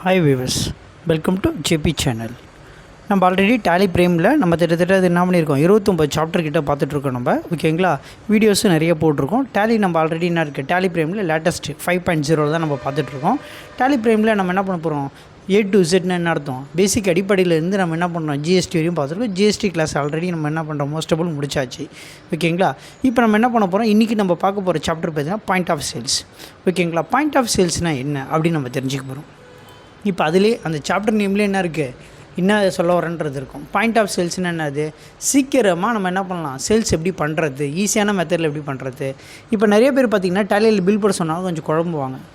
Hi viewers, welcome to JP channel. நம்ம already daily பிரேமில் நம்ம கிட்டத்தட்ட அது என்ன பண்ணியிருக்கோம், 29 சாப்டர் கிட்ட பார்த்துட்ருக்கோம் நம்ம. ஓகேங்களா, வீடியோஸும் நிறைய போட்டிருக்கோம். டேலி நம்ம ஆல்ரெடி என்ன இருக்குது, டேலி பிரேமில் லேட்டஸ்ட் 5.0 தான் நம்ம பார்த்துட்ருக்கோம். டேலி பிரேமில் நம்ம என்ன பண்ண போகிறோம், A to Z என்ன அர்த்தம், பேசிக் அடிப்படையிலேருந்து நம்ம என்ன பண்ணுறோம், ஜிஎஸ்டி வரையும் பார்த்துருக்கோம். ஜிஎஸ்டி கிளாஸ் ஆல்ரெடி நம்ம என்ன பண்ணுறோம், மோஸ்டபுள் முடிச்சாச்சு. ஓகேங்களா, இப்போ நம்ம என்ன பண்ண போகிறோம், இன்றைக்கி நம்ம பார்க்க போகிற சாப்டர் பார்த்தீங்கன்னா பாயிண்ட் ஆஃப் சேல்ஸ். ஓகேங்களா, பாயிண்ட் ஆஃப் சேல்ஸ்னால் என்ன அப்படின்னு நம்ம தெரிஞ்சுக்க போகிறோம். இப்போ அதிலே அந்த சாப்டர் நேம்லேயே என்ன இருக்குது, என்ன சொல்ல வரன்றது இருக்கும். பாயிண்ட் ஆஃப் சேல்ஸ்னால் என்னது, சீக்கிரமாக நம்ம என்ன பண்ணலாம், சேல்ஸ் எப்படி பண்ணுறது, ஈஸியான மெத்தடில் எப்படி பண்ணுறது. இப்போ நிறைய பேர் பார்த்திங்கன்னா டேலியில் பில் போட சொன்னாலும் கொஞ்சம்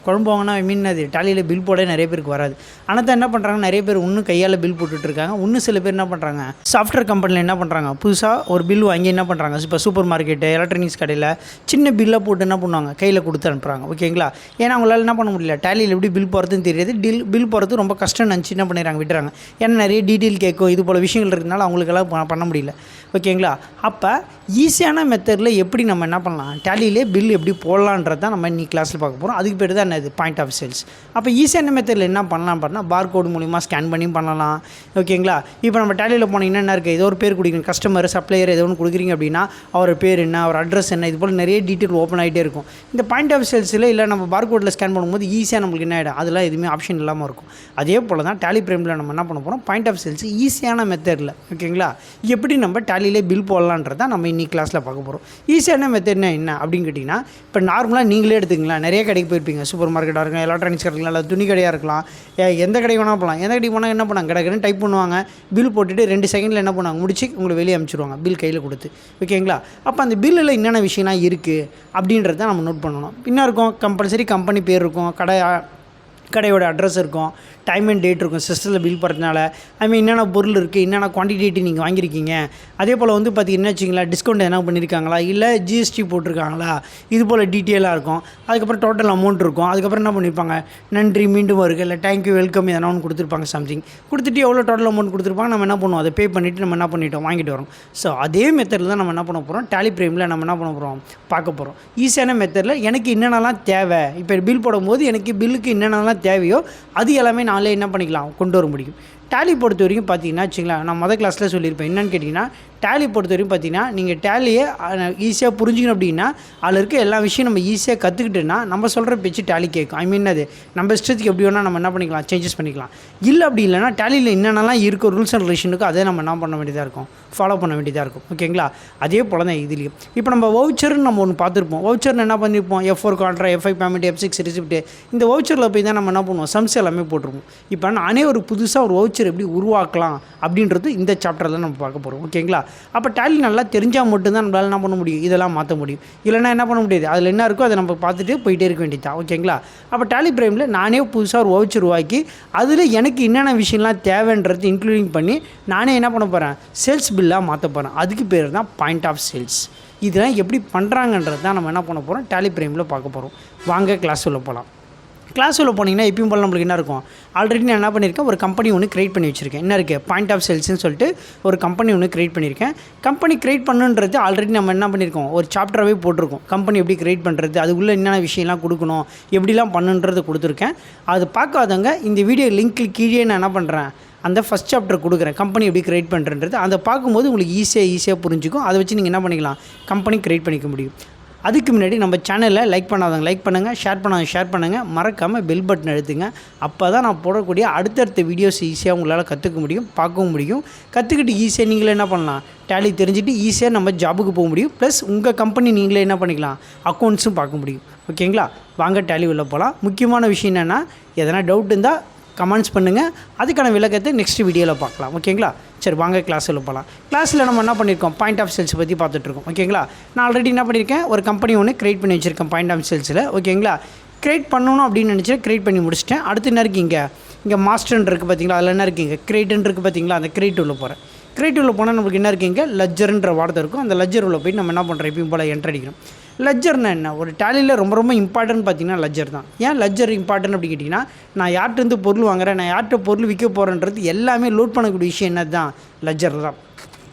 குழம்புவாங்கன்னா மீன் அது டேலியில் பில் போட நிறைய பேருக்கு வராது. ஆனால் தான் என்ன பண்ணுறாங்க, நிறைய பேர் இன்னும் கையால் பில் போட்டுட்ருக்காங்க. இன்னும் சில பேர் என்ன பண்ணுறாங்க, சாஃப்ட்வேர் கம்பெனியில் என்ன பண்ணுறாங்க, புதுசாக ஒரு பில் வாங்கி என்ன பண்ணுறாங்க, இப்போ சூப்பர் மார்க்கெட்டு எலக்ட்ரானிக்ஸ் கடையில் சின்ன பில்லை போட்டு என்ன பண்ணுவாங்க, கையில் கொடுத்து அனுப்புகிறாங்க. ஓகேங்களா, ஏன்னா அவங்களால என்ன பண்ண முடியல, டேலியில் எப்படி பில் போகிறதுன்னு தெரியாது, பில் போகிறது ரொம்ப கஷ்டம் நினச்சி என்ன பண்ணிடுறாங்க, விட்டுறாங்க. ஏன்னா நிறைய டீட்டெயில் கேட்கும், இது போல் விஷயங்கள் இருக்கிறதுனால அவங்களுக்கெல்லாம் பண்ண முடியல. ஓகேங்களா, அப்போ ஈஸியான மெத்தடில் எப்படி நம்ம என்ன பண்ணலாம், டேலியிலே பில் எப்படி போடலான்றது தான் நம்ம இன்னைக்கு கிளாஸில் பார்க்க போகிறோம். அதுக்கு பேர் தான் என்னது, பாயிண்ட் ஆஃப் சேல்ஸ். அப்போ ஈஸியான மெத்தடில் என்ன பண்ணலாம் பார்த்தீங்கன்னா, பார் கோடு மூலிமா ஸ்கேன் பண்ணியும் பண்ணலாம். ஓகேங்களா, இப்போ நம்ம டேலியில் போனீங்கன்னா என்ன இருக்குது, ஏதோ ஒரு பேர் கொடுக்குறீங்க, கஸ்டமர் சப்ளையர் ஏதோ ஒன்று கொடுக்குறீங்க அப்படின்னா அவர் பேர் என்ன, அவர் அட்ரஸ் என்ன, இது போல் நிறைய டீட்டெயில் ஓப்பன் ஆகிட்டே இருக்கும். இந்த பாயிண்ட் ஆஃப் சேல்ஸில் இல்லை நம்ம பார் கோடில் ஸ்கேன் பண்ணும்போது ஈஸியாக நம்மளுக்கு என்ன ஆகிடும், அதெல்லாம் எதுவுமே ஆப்ஷன் இல்லாமல் இருக்கும். அதே போல் தான் டேலி பிரேமில் நம்ம என்ன பண்ண போகிறோம், பாயிண்ட் ஆஃப் சேல்ஸ் ஈஸியான மெத்தடில். ஓகேங்களா, எப்படி நம்ம டேலியிலே பில் போடலான்றதான் நம்ம இன்னைக்கு கிளாஸில் பார்க்க போகிறோம். ஈஸியான மெத்தட்னா என்ன அப்படின்னு கேட்டிங்கன்னா, இப்போ நார்மலாக நீங்களே எடுத்துக்கலாம், நிறைய கடைக்கு போயிருப்பீங்க, சூப்பர் மார்க்கெட்டாக இருக்கலாம், எலக்ட்ரானிக்ஸ் இருக்கலாம், இல்லை துணி கடையாக இருக்கலாம், எந்த கடைக்கு வேணால் போகலாம். எந்த கடைக்கு போனால் என்ன பண்ணாங்க, கடைக்கு டைப் பண்ணுவாங்க, பில் போட்டுட்டு 2 செகண்டில் என்ன பண்ணுவாங்க, முடிச்சு உங்களை வெளியே அனுப்பிச்சிடுவாங்க, பில் கையில் கொடுத்து. ஓகேங்களா, அப்போ அந்த பில்லில் என்னென்ன விஷயம்லாம் இருக்குது அப்படின்றத நம்ம நோட் பண்ணணும். என்ன இருக்கும், கம்பல்சரி கம்பெனி பேர் இருக்கும், கடையோட அட்ரஸ் இருக்கும், டைம் அண்ட் டேட் இருக்கும், சிஸ்டத்தில் பில் போடுறதுனால என்னென்ன பொருள் இருக்குது, என்னென்ன குவான்டிட்டி நீங்கள் வாங்கியிருக்கீங்க. அதே போல் வந்து பார்த்திங்கன்னா வச்சிங்களேன், டிஸ்கவுண்ட் என்ன பண்ணியிருக்காங்களா, இல்லை ஜிஎஸ்டி போட்டிருக்காங்களா, இது போல் டீட்டெயிலாக இருக்கும். அதுக்கப்புறம் டோட்டல் அமௌண்ட் இருக்கும். அதுக்கப்புறம் என்ன பண்ணியிருப்பாங்க, நன்றி மீண்டும் வருக, இல்லை தேங்க்யூ வெல்கம் எதனா ஒன்று கொடுத்துருப்பாங்க, சம்திங் கொடுத்துட்டு எவ்வளோ டோட்டல் அமௌண்ட் கொடுத்துருப்பாங்க, நம்ம என்ன பண்ணுவோம், அதை பே பண்ணிவிட்டு நம்ம என்ன பண்ணிட்டோம், வாங்கிட்டு வரோம். ஸோ அதே மெத்தடில் தான் நம்ம என்ன பண்ண போகிறோம், டேலி பிரேமில் நம்ம என்ன பண்ண போகிறோம், பார்க்க போகிறோம். ஈஸியான மெத்தடில் எனக்கு என்னென்னலாம் தேவை, இப்போ பில் போடும்போது எனக்கு பில்லுக்கு என்னென்னலாம் தேவையோ அது எல்லாமே நாளே என்ன பண்ணிக்கலாம், கொண்டு வர முடியும். டேலி பொறுத்த வரைக்கும் பார்த்தீங்கன்னா வச்சுங்களேன், நான் மொதல் கிளாஸில் சொல்லியிருப்பேன். என்னென்னு கேட்டிங்கன்னா, டேலி பொறுத்த வரைக்கும் பார்த்தீங்கன்னா, நீங்கள் டேலியை ஈஸியாக புரிஞ்சுக்கணும் அப்படின்னா, அதில் இருக்க எல்லா விஷயம் நம்ம ஈஸியாக கற்றுக்கிட்டோன்னா நம்ம சொல்கிற பேச்சு டேலி கேட்கும். அது நம்ம இஷ்டத்துக்கு எப்படி வேணால் நம்ம என்ன பண்ணிக்கலாம், சேஞ்சஸ் பண்ணிக்கலாம். இல்லை அப்படி இல்லைனா டேலியில் என்னென்னலாம் இருக்கோ ரூல்ஸ் அண்ட் ரெகுலேஷனுக்கு அதை நம்ம என்ன பண்ண வேண்டியதாக இருக்கும், ஃபாலோ பண்ண வேண்டியதாக இருக்கும். ஓகேங்களா, அதே போல் தான் இதுலேயும். இப்போ நம்ம வவுச்சர்னு நம்ம ஒன்று பார்த்துருப்போம். வவுச்சர்னு என்ன பண்ணியிருப்போம், F4 contra, F5 payment, F6 receipt. இந்த வவுச்சரில் போய் தான் நம்ம என்ன பண்ணுவோம், சம்ஸ் எல்லாமே போட்டுருவோம். இப்போ நானே ஒரு புதுசாக ஒரு வவுச்சர் எப்படி உருவாக்கலாம் அப்படின்றது இந்த சாப்டரில் நம்ம பார்க்க போகிறோம். ஓகேங்களா, அப்போ டேலி நல்லா தெரிஞ்சால் மட்டும்தான் நம்மளால் என்ன பண்ண முடியும், இதெல்லாம் மாற்ற முடியும். இல்லைனா என்ன பண்ண முடியாது, அதில் என்ன இருக்கோ அதை நம்ம பார்த்துட்டு போயிட்டே இருக்க வேண்டியதான். ஓகேங்களா, அப்போ டேலி பிரேமில் நானே புதுசாக ஒரு வவுச்சர் உருவாக்கி அதில் எனக்கு என்னென்ன விஷயம்லாம் தேவைன்றது இன்க்ளூடிங் பண்ணி நானே என்ன பண்ண போகிறேன், சேல்ஸ் பில்லாக மாற்ற போகிறேன். அதுக்கு பேர் தான் பாயிண்ட் ஆஃப் சேல்ஸ். இதெல்லாம் எப்படி பண்ணுறாங்கன்றது தான் நம்ம என்ன பண்ண போகிறோம், டேலி பிரேமில் பார்க்க போகிறோம். வாங்க கிளாஸ் உள்ள போகலாம். கிளாஸ் உள்ள போனீங்கன்னா எப்பயும் போல் நம்மளுக்கு என்ன இருக்கும், ஆல்ரெடி நான் என்ன பண்ணியிருக்கேன், ஒரு கம்பெனி ஒன்று க்ரியேட் பண்ணி வச்சுருக்கேன். என்ன இருக்குது, பாயிண்ட் ஆஃப் சேல்ஸ்னு சொல்லிட்டு ஒரு கம்பெனி ஒன்று க்ரியேட் பண்ணியிருக்கேன். கம்பெனி க்ரியேட் பண்ணுன்றது ஆல்ரெடி நம்ம என்ன பண்ணியிருக்கோம், ஒரு சாப்டராகவே போட்டிருக்கோம். கம்பெனி எப்படி க்ரியேட் பண்ணுறது, அதுக்குள்ளே என்னென்ன விஷயம்லாம் கொடுக்கணும், எப்படிலாம் பண்ணுன்றது கொடுத்துருக்கேன். அது பார்க்காதவங்க இந்த வீடியோ லிங்க்கு கீழே நான் என்ன பண்ணுறேன், அந்த ஃபஸ்ட் சாப்டர் கொடுக்குறேன், கம்பெனி எப்படி க்ரியேட் பண்ணுறது. அதை பார்க்கும்போது உங்களுக்கு ஈஸியாக புரிஞ்சுக்கும். அதை வச்சு நீங்கள் என்ன பண்ணிக்கலாம், கம்பெனி க்ரியேட் பண்ணிக்க முடியும். அதுக்கு முன்னாடி நம்ம சேனலில் லைக் பண்ணாதவங்க லைக் பண்ணுங்கள், ஷேர் பண்ணாதவங்க ஷேர் பண்ணுங்கள், மறக்காமல் பெல் பட்டன் அழுத்துங்க. அப்போ தான் நான் போடக்கூடிய அடுத்தடுத்த வீடியோஸ் ஈஸியாக உங்களால் கற்றுக்க முடியும், பார்க்கவும் முடியும். கற்றுக்கிட்டு ஈஸியாக நீங்களே என்ன பண்ணலாம், டேலி தெரிஞ்சுட்டு ஈஸியாக நம்ம ஜாபுக்கு போக முடியும். ப்ளஸ் உங்கள் கம்பெனி நீங்களே என்ன பண்ணிக்கலாம், அக்கௌண்ட்ஸும் பார்க்க முடியும். ஓகேங்களா, வாங்க டேலி உள்ள போகலாம். முக்கியமான விஷயம் என்னென்னா, எதனா டவுட் இருந்தால் கமெண்ட்ஸ் பண்ணுங்கள், அதுக்கான விளக்கத்தை நெக்ஸ்ட் வீடியோவில் பார்க்கலாம். ஓகேங்களா, சரி வாங்க கிளாஸில் போகலாம். கிளாஸில் நம்ம என்ன பண்ணியிருக்கோம், பாயிண்ட் ஆஃப் சேல்ஸ் பற்றி பார்த்துட்ருக்கோம். ஓகேங்களா, நான் ஆல்ரெடி என்ன பண்ணியிருக்கேன், ஒரு கம்பெனி ஒன்று க்ரியேட் பண்ணி வச்சுருக்கேன் பாயிண்ட் ஆஃப் சேல்ஸில். ஓகேங்களா, க்ரியேட் பண்ணணும் அப்படின்னு நினச்சேன், க்ரியேட் பண்ணி முடிச்சிட்டேன். அடுத்து என்ன இருக்குது, இங்கே மாஸ்டர்ன்னு இருக்குது பார்த்தீங்களா, அதில் என்ன இருக்குது, க்ரியேட்டுன்னு இருக்குது பார்த்தீங்களா, அந்த க்ரியேட் உள்ள போகிறேன். க்ரியேட் உள்ள போனால் நம்மளுக்கு என்ன இருக்குது, லெட்ஜர்ன்ற வார்த்தை இருக்கும். அந்த லெட்ஜர் உள்ள போய் நம்ம என்ன பண்ணுறோம், எப்பயும் போல் என்ட்ரு அடிக்கணும். லெட்ஜர்னா என்ன, ஒரு டேலியில் ரொம்ப இம்பார்ட்டன்ட் பார்த்தீங்கன்னா லெட்ஜர் தான். ஏன் லெட்ஜர் இம்பார்ட்டன்ட் அப்படி கேட்டிங்கன்னா, நான் யார்கிட்டருந்து பொருள் வாங்குறேன், நான் யார்கிட்ட பொருள் விற்க போகிறேன்றது எல்லாமே லோட் பண்ணக்கூடிய விஷயம் என்ன தான், லெட்ஜர் தான்.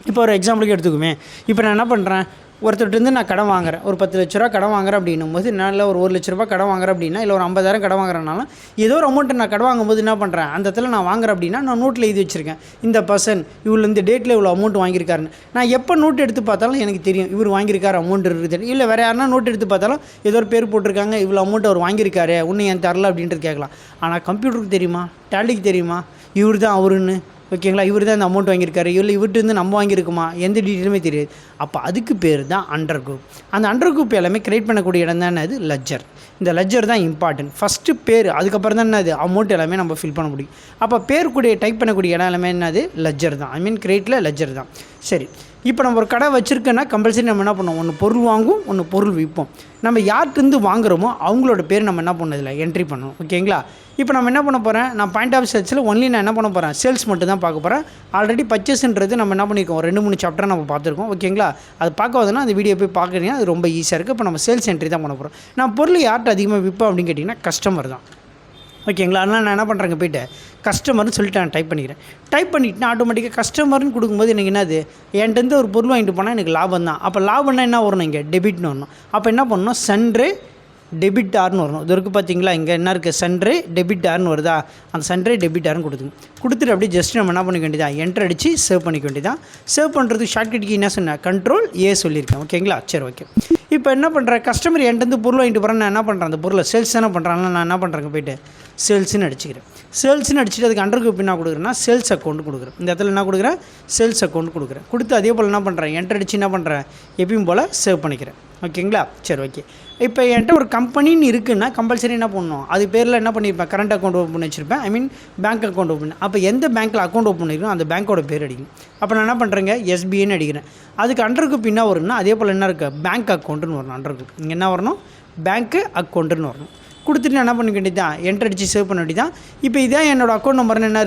இப்போ ஒரு எக்ஸாம்பிளுக்கு எடுத்துக்குமே, இப்போ நான் என்ன பண்ணுறேன், ஒருத்தர்கிட்ட நான் கடன் வாங்குறேன், ஒரு 10 லட்ச ரூபா கடன் வாங்குறேன் அப்படின்னும் போது, நான் இல்லை ஒரு 1 லட்ச ரூபா கடன் வாங்குறேன் அப்படின்னா, இல்லை ஒரு 50,000 கடன் வாங்குறேனாலும் ஏதோ ஒரு அமௌண்ட்டை நான் கடன் வாங்கும்போது என்ன பண்ணுறேன், அந்த இடத்துல நான் வாங்குறேன் அப்படின்னா நான் நோட்டில் எழுதி வச்சுருக்கேன், இந்த பர்சன் இவ்வளோ இந்த டேட்டில் இவ்வளோ அமௌண்ட் வாங்கியிருக்காருன்னு. நான் எப்போ நோட் எடுத்து பார்த்தாலும் எனக்கு தெரியும் இவர் வாங்கியிருக்காரு அமௌண்ட் இருக்குது. இல்லை வேறு யாருன்னா நோட் எடுத்து பார்த்தாலும் ஏதோ ஒரு பேர் போட்டிருக்காங்க, இவ்வளோ அமௌண்ட் அவர் வாங்கியிருக்காரு, இன்னும் ஏன் தரல அப்படின்ட்டு கேட்கலாம். ஆனால் கம்ப்யூட்டருக்கு தெரியுமா, டேலிக்கு தெரியுமா இவர் தான் அவருன்னு? ஓகேங்களா, இவர் தான் இந்த அமௌண்ட் வாங்கியிருக்காரு, இல்லை இவர்கிட்ட நம்ம வாங்கியிருக்குமா, எந்த டீட்டெயிலுமே தெரியாது. அப்போ அதுக்கு பேர் தான் அண்டர் குரூப். அந்த அண்டர் குரூப் எல்லாமே கிரியேட் பண்ணக்கூடிய இடம் தான் அது லெட்ஜர். இந்த லெட்ஜர் தான் இம்பார்ட்டன்ட். ஃபஸ்ட்டு பேர், அதுக்கப்புறம் தான் என்னது அமௌண்ட் எல்லாமே நம்ம ஃபில் பண்ண முடியும். அப்போ பேர் கூட டைப் பண்ணக்கூடிய இடம் எல்லாமே என்னது லெட்ஜர் தான். ஐ மீன் கிரியேட்டில் லெட்ஜர் தான். சரி, இப்போ நம்ம ஒரு கடை வச்சுருக்கோன்னா கம்பல்சரி நம்ம என்ன பண்ணுவோம், ஒன்று பொருள் வாங்குவோம், ஒன்று பொருள் விற்போம். நம்ம யார்கிட்டருந்து வாங்குகிறோமோ அவங்களோட பேர் நம்ம என்ன பண்ணதில்லை என்ட்ரி பண்ணணும். ஓகேங்களா, இப்போ நம்ம என்ன பண்ண போகிறேன், நான் பாயிண்ட் ஆஃப் சேல்ஸில் ஒன்லி நான் என்ன பண்ண போகிறேன், சேல்ஸ் மட்டும் தான் பார்க்க போகிறேன். ஆல்ரெடி பர்ச்சேஸ்ன்றது நம்ம என்ன பண்ணியிருக்கோம், 2-3 சாப்டர் நம்ம பார்த்துருக்கோம். ஓகேங்களா, அது பார்க்காதனா அந்த வீடியோ போய் பார்க்குறீங்கன்னா அது ரொம்ப ஈஸியாக இருக்குது. இப்போ நம்ம சேல்ஸ் என்ட்ரி தான் பண்ண போகிறோம். நான் பொருள் யார்கிட்ட அதிகமாக விற்போம் அப்படின்னு கேட்டிங்கன்னா கஸ்டமர் தான். ஓகேங்களா, அதனால் நான் என்ன பண்ணுறேங்க, போய்ட்டு கஸ்டமர்னு சொல்லிட்டு நான் டைப் பண்ணிக்கிறேன். டைப் பண்ணிவிட்டு ஆட்டோமேட்டிக்காக கஸ்டமர்னு கொடுக்கும்போது எனக்கு என்னது, என்கிட்ட ஒரு பொருள் வாங்கிட்டு போனால் எனக்கு லாபம் தான். அப்போ லாபம்னா என்ன வரணும், இங்கே டெபிட்னு வரணும். அப்போ என்ன பண்ணணும், சன்ரே டெபிட் ஆர்னு வரணும். இது இருக்குது பார்த்தீங்களா, இங்கே என்ன இருக்குது, சன்ரே டெபிட் ஆர்னு வருதா, அந்த சன்ரே டெபிட் ஆர்னு கொடுத்துட்டு அப்படியே ஜஸ்ட் நம்ம என்ன பண்ணிக்க வேண்டியதான், என்ட்ரு அடித்து சேவ் பண்ணிக்க வேண்டியதான். சேவ் பண்ணுறதுக்கு ஷார்ட்கட்டுக்கு என்ன சொன்னேன், கண்ட்ரோல் ஏ சொல்லியிருக்கேன். ஓகேங்களா, சரி ஓகே. இப்போ என்ன பண்ணுறேன், கஸ்டமர் என்கிட்ட பொருள் வாங்கிட்டு போகிறேன், நான் என்ன பண்ணுறேன், அந்த பொருளை சேல்ஸ் தானே பண்ணுறாங்க, நான் என்ன பண்ணுறேங்க, போய்ட்டு சேல்ஸ்னு அடிச்சுக்கிறேன். சேல்ஸ்னு அடிச்சுட்டு அதுக்கு அண்டர் குரூப் என்ன கொடுக்குறேன்னா சேல்ஸ் அக்கௌண்ட் கொடுக்குறேன். இந்த இடத்துல என்ன கொடுக்குறேன், சேல்ஸ் அக்கௌண்ட் கொடுக்குறேன். கொடுத்து அதே போல் என்ன பண்ணுறேன், என்ட்ரு அடித்து என்ன பண்ணுறேன், எப்பயும் போல் சேவ் பண்ணிக்கிறேன். ஓகேங்களா, சரி ஓகே. இப்போ என்கிட்ட ஒரு கம்பெனின்னு இருக்குன்னா கம்பல்சரி என்ன பண்ணணும், அது பேரில் என்ன பண்ணியிருப்பேன், கரண்ட் அக்கௌண்ட் ஓப்பன் பண்ணி வச்சுருப்பேன், ஐ மீன் பேங்க் அக்கௌண்ட் ஓப்பன். அப்போ எந்த பேங்க்கில் அக்கௌண்ட் ஓப்பன் பண்ணியிருக்கோம் அந்த பேங்க்கோட பேர் அடிக்கும். அப்போ நான் என்ன பண்ணுறேங்க, எஸ்பிஐன்னு அடிக்கிறேன். அதுக்கு அண்டர் குரூப் என்ன வரும்னா அதே போல் என்ன இருக்குது, பேங்க் அக்கௌண்ட்டுன்னு வரணும். அண்டர் குரூப் இங்கே என்ன வரணும், பேங்க்கு அக்கௌண்ட்டுன்னு வரணும். கொடுத்துட்டு நான் என்ன பண்ண வேண்டியதான், என்ட்ரு அடித்து சேவ் பண்ண வேண்டியதான். இப்போ இதான் என்னோடய அக்கௌண்ட் நம்பர்னு என்ன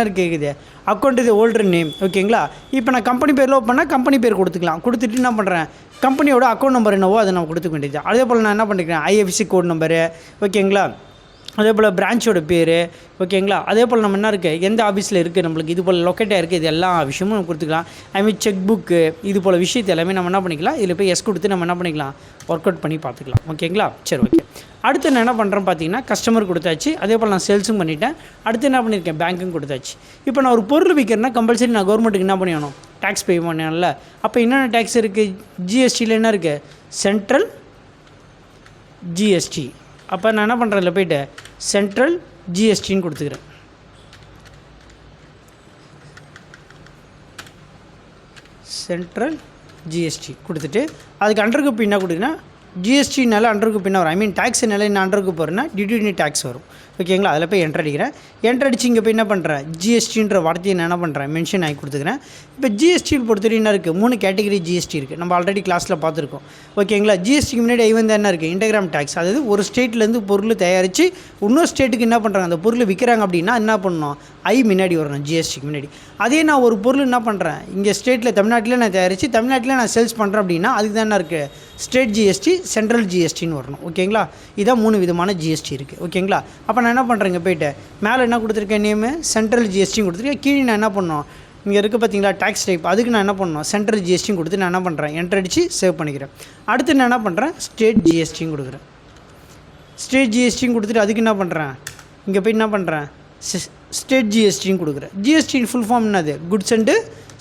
இருக்குது அக்கௌண்ட் இது ஓல்டர் நேம். ஓகேங்களா, இப்போ நான் கம்பெனி பேரில் ஓப்பன் பண்ணால் கம்பெனி பேர் கொடுத்துக்கலாம். கொடுத்துட்டு என்ன பண்ணுறேன், கம்பெனியோட அக்கௌண்ட் நம்பர் என்னவோ அதை நான் கொடுத்துக்க வேண்டியது. அதே போல் நான் என்ன பண்ணிக்கிறேன், ஐஎஃப்சி கோட் நம்பரு. ஓகேங்களா, அதே போல் பிரான்ச்சோட பேர். ஓகேங்களா, அதே போல் நம்ம என்ன இருக்குது, எந்த ஆஃபீஸில் இருக்குது நம்மளுக்கு இது போல் லொக்கேட்டாக இருக்குது, இது எல்லா விஷயமும் நம்ம கொடுத்துக்கலாம். ஐ மீன் செக் புக்கு இது போல் விஷயத்தை எல்லாமே நம்ம என்ன பண்ணிக்கலாம், இதில் போய் எஸ் கொடுத்து நம்ம என்ன பண்ணிக்கலாம், ஒர்க் அவுட் பண்ணி பார்த்துக்கலாம். ஓகேங்களா, சரி ஓகே. அடுத்து நான் என்ன பண்ணுறேன் பார்த்தீங்கன்னா, கஸ்டமர் கொடுத்தாச்சு, அதே போல் நான் சேல்ஸும் பண்ணிட்டேன். அடுத்து என்ன பண்ணியிருக்கேன், பேங்க்கும் கொடுத்தாச்சு. இப்போ நான் ஒரு பொருள் விற்கிறேன்னா கம்பல்சரி நான் கவர்மெண்ட்டுக்கு என்ன பண்ணணும், டேக்ஸ் பே பண்ணல. அப்போ என்னென்ன டேக்ஸ் இருக்குது, ஜிஎஸ்டியில் என்ன இருக்குது, சென்ட்ரல் ஜிஎஸ்டி. அப்போ நான் என்ன பண்ணுறேன், இல்லை போய்ட்டு சென்ட்ரல் ஜிஎஸ்டின்னு கொடுத்துக்கிறேன். சென்ட்ரல் ஜிஎஸ்டி கொடுத்துட்டு அதுக்கு அண்டர் குரூப் என்ன கொடுக்குன்னா, ஜிஎஸ்டினால அண்டர் குரூப் என்ன வரும், ஐ மீன் டேக்ஸ்னால என்ன அண்டர் குரூப் வரும்னா டிடியூட்டி டேக்ஸ் வரும். ஓகேங்களா, அதில் போய் என்ட்ரு அடிக்கிறேன். என்ட்ரு அடிச்சு இங்கே போய் என்ன பண்ணுறேன், ஜிஎஸ்டின்ற வார்த்தையை நான் என்ன பண்ணுறேன், மென்ஷன் ஆகி கொடுத்துக்கிறேன். இப்போ ஜிஎஸ்டியில் பொறுத்தவரை என்ன இருக்குது, 3 கேட்டகரி ஜிஎஸ்டி இருக்குது. நம்ம ஆல்ரெடி கிளாஸில் பார்த்துருக்கோம். ஓகேங்களா, ஜிஎஸ்டிக்கு முன்னாடி வந்து என்ன இருக்குது, இன்டகிராம் டேக்ஸ். அதாவது ஒரு ஸ்டேட்லேருந்து பொருள் தயாரித்து இன்னொரு ஸ்டேட்டுக்கு என்ன பண்ணுறாங்க, அந்த பொருள் விற்கிறாங்க அப்படின்னா என்ன பண்ணணும், ஐ முன்னாடி வரணும் ஜிஎஸ்டிக்கு முன்னாடி. அதே நான் ஒரு பொருள் என்ன பண்ணுறேன், இங்கே ஸ்டேட்டில் தமிழ்நாட்டில் நான் தயாரித்து தமிழ்நாட்டில் நான் சேல்ஸ் பண்ணுறேன் அப்படின்னா அதுக்கு தான் என்ன இருக்குது, ஸ்டேட் ஜிஎஸ்டி, சென்ட்ரல் ஜிஎஸ்டின்னு வரணும். ஓகேங்களா, இதான் 3 விதமான ஜிஎஸ்டி இருக்குது. ஓகேங்களா, அப்போ நான் என்ன பண்ணுறேங்க, போய்ட்டு மேலே என்ன கொடுத்துருக்கேன், நேமு சென்ட்ரல் ஜிஎஸ்டின்னு கொடுத்துருக்கேன். கீழே நான் என்ன பண்ணணும், இங்கே இருக்குது பார்த்தீங்களா டேக்ஸ் டைப், அதுக்கு நான் என்ன பண்ணணும், சென்ட்ரல் ஜிஎஸ்டின்னு கொடுத்து நான் என்ன பண்ணுறேன், என்ட்ரு அடித்து சேவ் பண்ணிக்கிறேன். அடுத்து நான் என்ன பண்ணுறேன், ஸ்டேட் ஜிஎஸ்டின்னு கொடுக்குறேன். ஸ்டேட் ஜிஎஸ்டின்னு கொடுத்துட்டு அதுக்கு என்ன பண்ணுறேன், இங்கே போய் என்ன பண்ணுறேன், ஸ்டேட் ஜிஎஸ்டின்னு கொடுக்குறேன். ஜிஎஸ்டின் ஃபுல் ஃபார்ம் என்னது, goods and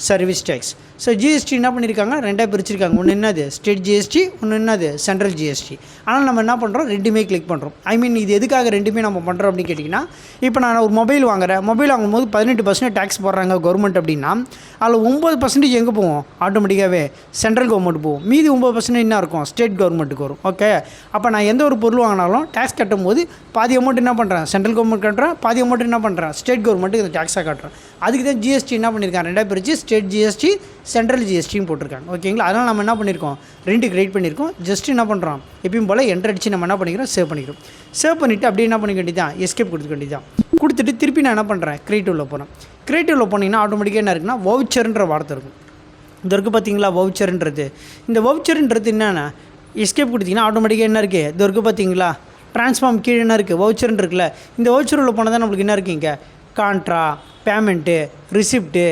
service tax. So GST என்ன பண்ணியிருக்காங்க, 2ஆக பிரிச்சிருக்காங்க. ஒன்று என்னது ஸ்டேட் ஜிஎஸ்டி, ஒன்று என்னது சென்ட்ரல் ஜிஎஸ்டி. ஆனால் நம்ம என்ன பண்ணுறோம், ரெண்டுமே கிளிக் பண்ணுறோம். ஐ மீன் இது எதுக்காக ரெண்டுமே நம்ம பண்ணுறோம் அப்படின்னு கேட்டிங்கன்னா, இப்போ நான் ஒரு மொபைல் வாங்குறேன், மொபைல் வாங்கும்போது 18% டேக்ஸ் போடுறாங்க கவர்மெண்ட் அப்படின்னா, அதில் 9% எங்கே போவோம், ஆட்டோமேட்டிக்காகவே சென்ட்ரல் கவர்மெண்ட் போகும். மீதி 9% என்ன இருக்கும், ஸ்டேட் கவர்மெண்ட்டுக்கு வரும். ஓகே, அப்போ நான் எந்த ஒரு பொருள் வாங்கினாலும் டேக்ஸ் கட்டும் போது பாதி அமௌண்ட் என்ன பண்ணுறேன், சென்ட்ரல் கவர்மெண்ட் கட்டுறேன், பாதி அமௌண்ட் என்ன பண்ணுறேன், ஸ்டேட் கவர்மெண்ட்டுக்கு இந்த டேக்ஸாக காட்டுறேன். அதுக்கு தான் ஜிஎஸ்டி என்ன பண்ணியிருக்காங்க, 2ஆக பிரித்து ஸ்டேட் ஜிஎஸ்டி, சென்ட்ரல் ஜிஎஸ்டின்னு போட்டிருக்காங்க. ஓகேங்களா, அதனால் நம்ம என்ன பண்ணியிருக்கோம், 2 கிரியேட் பண்ணியிருக்கோம். ஜஸ்ட் என்ன பண்ணுறோம், எப்பயும் போல் என்ட்ரு அடித்து நம்ம என்ன பண்ணிக்கிறோம், சேவ் பண்ணிக்கிறோம். சேவ் பண்ணிவிட்டு அப்படியே என்ன பண்ணிக்க வேண்டியதான், எஸ்கேப் கொடுத்துக்க வேண்டியதான். கொடுத்துட்டு திருப்பி நான் என்ன பண்ணுறேன், கிரியேட்டிவில் போகிறேன். கிரியேட்டிவில் போனீங்கன்னா ஆட்டோமேட்டிக்காக என்ன இருக்குன்னா, வவுச்சர்ன்ற வார்த்தை இருக்கும். இந்த இருக்குது பார்த்தீங்களா வவுச்சர்ன்றது. இந்த வவுச்சர்ன்றது என்னென்னா, எஸ்கேப் கொடுத்தீங்கன்னா ஆட்டோமேட்டிக்காக என்ன இருக்குது, இது இருக்குது பார்த்தீங்களா ட்ரான்ஸ்ஃபார்ம் கீழே என்ன இருக்குது, வவுச்சர்ன்னு இருக்குல்ல. இந்த வவுச்சர் உள்ள போனால் தான் நம்மளுக்கு என்ன இருக்குங்க, contra, payment, receipt,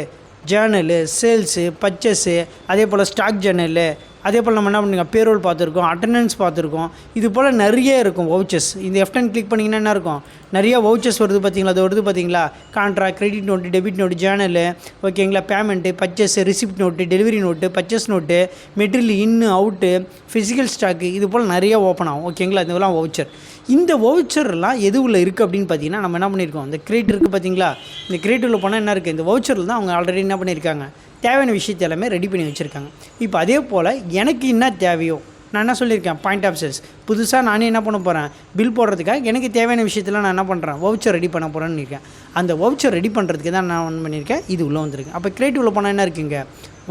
journal, sales, purchase, அதே போல் ஸ்டாக் ஜேர்னலு, அதே போல் நம்ம என்ன பண்ணுங்க பேரோல் பார்த்துருக்கோம், அட்டண்டன்ஸ் பார்த்துருக்கோம். இது போல் நிறைய இருக்கும் வவுச்சர்ஸ். இந்த F10 கிளிக் பண்ணிங்கன்னா என்ன இருக்கும், நிறைய வவுச்சர்ஸ் வருது பார்த்தீங்களா, அது வருது பார்த்தீங்களா, contract, credit note, debit note, journal, ஓகேங்களா, payment, purchase, receipt note, delivery note, purchase note, material in out, physical stock, இது போல் நிறைய ஓப்பன் ஆகும். ஓகேங்களா, இதெல்லாம் வவுச்சர். இந்த வவுச்சர்லாம் எது உள்ள இருக்குது அப்படின்னு பார்த்தீங்கன்னா நம்ம என்ன பண்ணியிருக்கோம், இந்த கிரெடிட் இருக்குது பார்த்தீங்களா, இந்த கிரெடிட்டில் போனால் என்ன இருக்குது, இந்த வவுச்சரில் தான் அவங்க ஆல்ரெடி என்ன பண்ணியிருக்காங்க, தேவையான விஷயத்தை எல்லாமே ரெடி பண்ணி வச்சுருக்காங்க. இப்போ அதே போல் எனக்கு என்ன தேவையோ நான் என்ன சொல்லியிருக்கேன், பாயிண்ட் ஆஃப் சேல்ஸ் புதுசாக நானே என்ன பண்ண போகிறேன், பில் போடுறதுக்காக எனக்கு தேவையான விஷயத்தில் நான் என்ன பண்ணுறேன், வவுச்சர் ரெடி பண்ண போகிறேன்னு இருக்கேன். அந்த வவுச்சர் ரெடி பண்ணுறதுக்கு தான் நான் என்ன பண்ணியிருக்கேன், இது உள்ளே வந்திருக்கேன். அப்போ கிரியேட்டிவில் போனால் என்ன இருக்குங்க,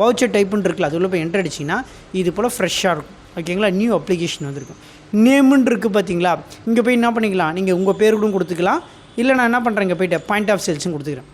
வவுச்சர் டைப்புன்னு இருக்குல்ல, அது உள்ளே போய் என்ட்ரு அடிச்சிங்கன்னா இது போல் ஃப்ரெஷ்ஷாக இருக்கும். ஓகேங்களா, நியூ அப்ளிகேஷன் வந்திருக்கும். நேமுன்னு இருக்குது பார்த்தீங்களா, இங்கே போய் என்ன பண்ணிக்கலாம், நீங்கள் உங்கள் பேர் கூட கொடுத்துக்கலாம், இல்லை நான் என்ன பண்ணுறேன், இங்கே போய்ட்டு பாயிண்ட் ஆஃப் சேல்ஸும் கொடுத்துக்கிறேன்.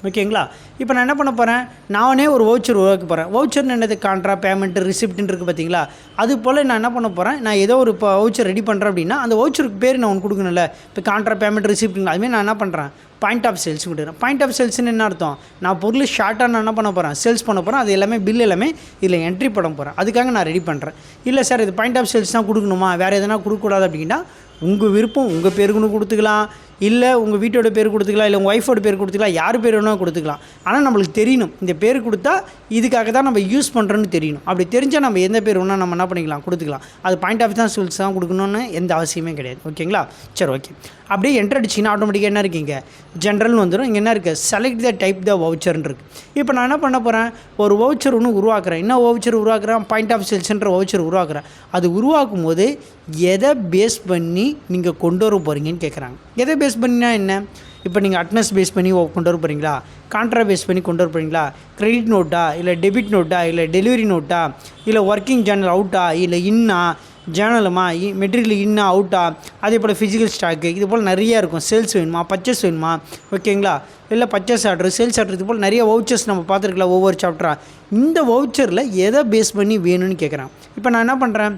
ஓகேங்களா, இப்போ நான் என்ன பண்ண போகிறேன், நானே ஒரு வவுச்சர் உருவாக்க போகிறேன். வவுச்சர்னு என்னது, கான்ட்ரா, பேமெண்ட்டு, ரிசிப்ட்னு இருக்குது பார்த்தீங்களா, அது போல் நான் என்ன பண்ண போகிறேன், நான் ஏதோ ஒரு இப்போ வவுச்சர் ரெடி பண்ணுறேன் அப்படின்னா அந்த வவுச்சருக்கு பேர் நான் ஒன்று கொடுக்கணும்ல. இப்போ கான்ட்ரா, பேமெண்ட், ரிசிப்ட்டுங்க அதுமாதிரி நான் என்ன பண்ணுறேன், பாயிண்ட் ஆஃப் சேல்ஸ் கொடுக்குறேன். பாயிண்ட் ஆஃப் சேல்ஸ்னு என்ன அர்த்தம், நான் பொருள் ஷார்ட்டாக நான் என்ன பண்ண போகிறேன், சேல்ஸ் பண்ண போகிறேன். அது எல்லாமே பில் எல்லாமே இதில் என்ட்ரி பண்ண போகிறேன். அதுக்காக நான் ரெடி பண்ணுறேன். இல்லை சார் இது பாயிண்ட் ஆஃப் சேல்ஸ் தான் கொடுக்கணுமா, வேறு எதனா கொடுக்கக்கூடாது அப்படின்னா உங்கள் விருப்பம், உங்கள் பேருக்குன்னு கொடுத்துக்கலாம், இல்லை உங்கள் வீட்டோட பேர் கொடுத்துக்கலாம், இல்லை உங்கள் ஒய்ஃபோட பேர் கொடுத்துக்கலாம், யார் பேர் வேணால் கொடுத்துக்கலாம். ஆனால் நம்மளுக்கு தெரியணும் இந்த பேர் கொடுத்தா இதுக்காக தான் நம்ம யூஸ் பண்ணுறோன்னு தெரியணும். அப்படி தெரிஞ்சால் நம்ம எந்த பேர் வேணால் நம்ம என்ன பண்ணிக்கலாம், கொடுத்துக்கலாம். அது பாயிண்ட் ஆஃப் தான் சேல்ஸ் தான் கொடுக்கணுன்னு எந்த அவசியமே கிடையாது. ஓகேங்களா, சரி ஓகே. அப்படியே என்ட்ரு அடிச்சிங்கன்னா ஆட்டோமேட்டிக்காக என்ன இருக்கீங்க, ஜென்ரல்னு வந்துடும். இங்கே என்ன இருக்குது, செலக்ட் த டைப் த வவுச்சர்னு இருக்குது. இப்போ நான் என்ன பண்ண போகிறேன், ஒரு வவுச்சர் ஒன்று உருவாக்குறேன். என்ன வவுச்சர் உருவாக்குறேன், பாயிண்ட் ஆஃப் சேல்ஸ்ன்ற வவுச்சர் உருவாக்குறேன். அது உருவாக்கும் போது எதை பேஸ் பண்ணி நீங்கள் கொண்டு வர போகிறீங்கன்னு கேட்குறாங்க. எதை பேஸ் பண்ணினா என்ன, இப்போ நீங்கள் அட்னஸ் பேஸ் பண்ணி கொண்டு வர போகிறீங்களா, கான்ட்ரா பேஸ் பண்ணி கொண்டு வர போகிறீங்களா, கிரெடிட் நோட்டா, இல்லை டெபிட் நோட்டா, இல்லை டெலிவரி நோட்டா, இல்லை ஒர்க்கிங் ஜேர்னல் அவுட்டா, இல்லை இன்னா ஜேர்னலுமா, மெட்டீரியல் இன்னா அவுட்டா, அதே போல் ஃபிசிக்கல் ஸ்டாக்கு, இது போல் நிறையா இருக்கும். சேல்ஸ் வேணுமா, பர்ச்சேஸ் வேணுமா, ஓகேங்களா, இல்லை பர்ச்சேஸ் ஆர்டர், சேல்ஸ் ஆர்டர், இது போல் நிறைய வவுச்சர்ஸ் நம்ம பார்த்துருக்கலாம் ஒவ்வொரு சாப்டராக. இந்த வவுச்சரில் எதை பேஸ் பண்ணி வேணும்னு கேட்குறான். இப்போ நான் என்ன பண்ணுறேன்,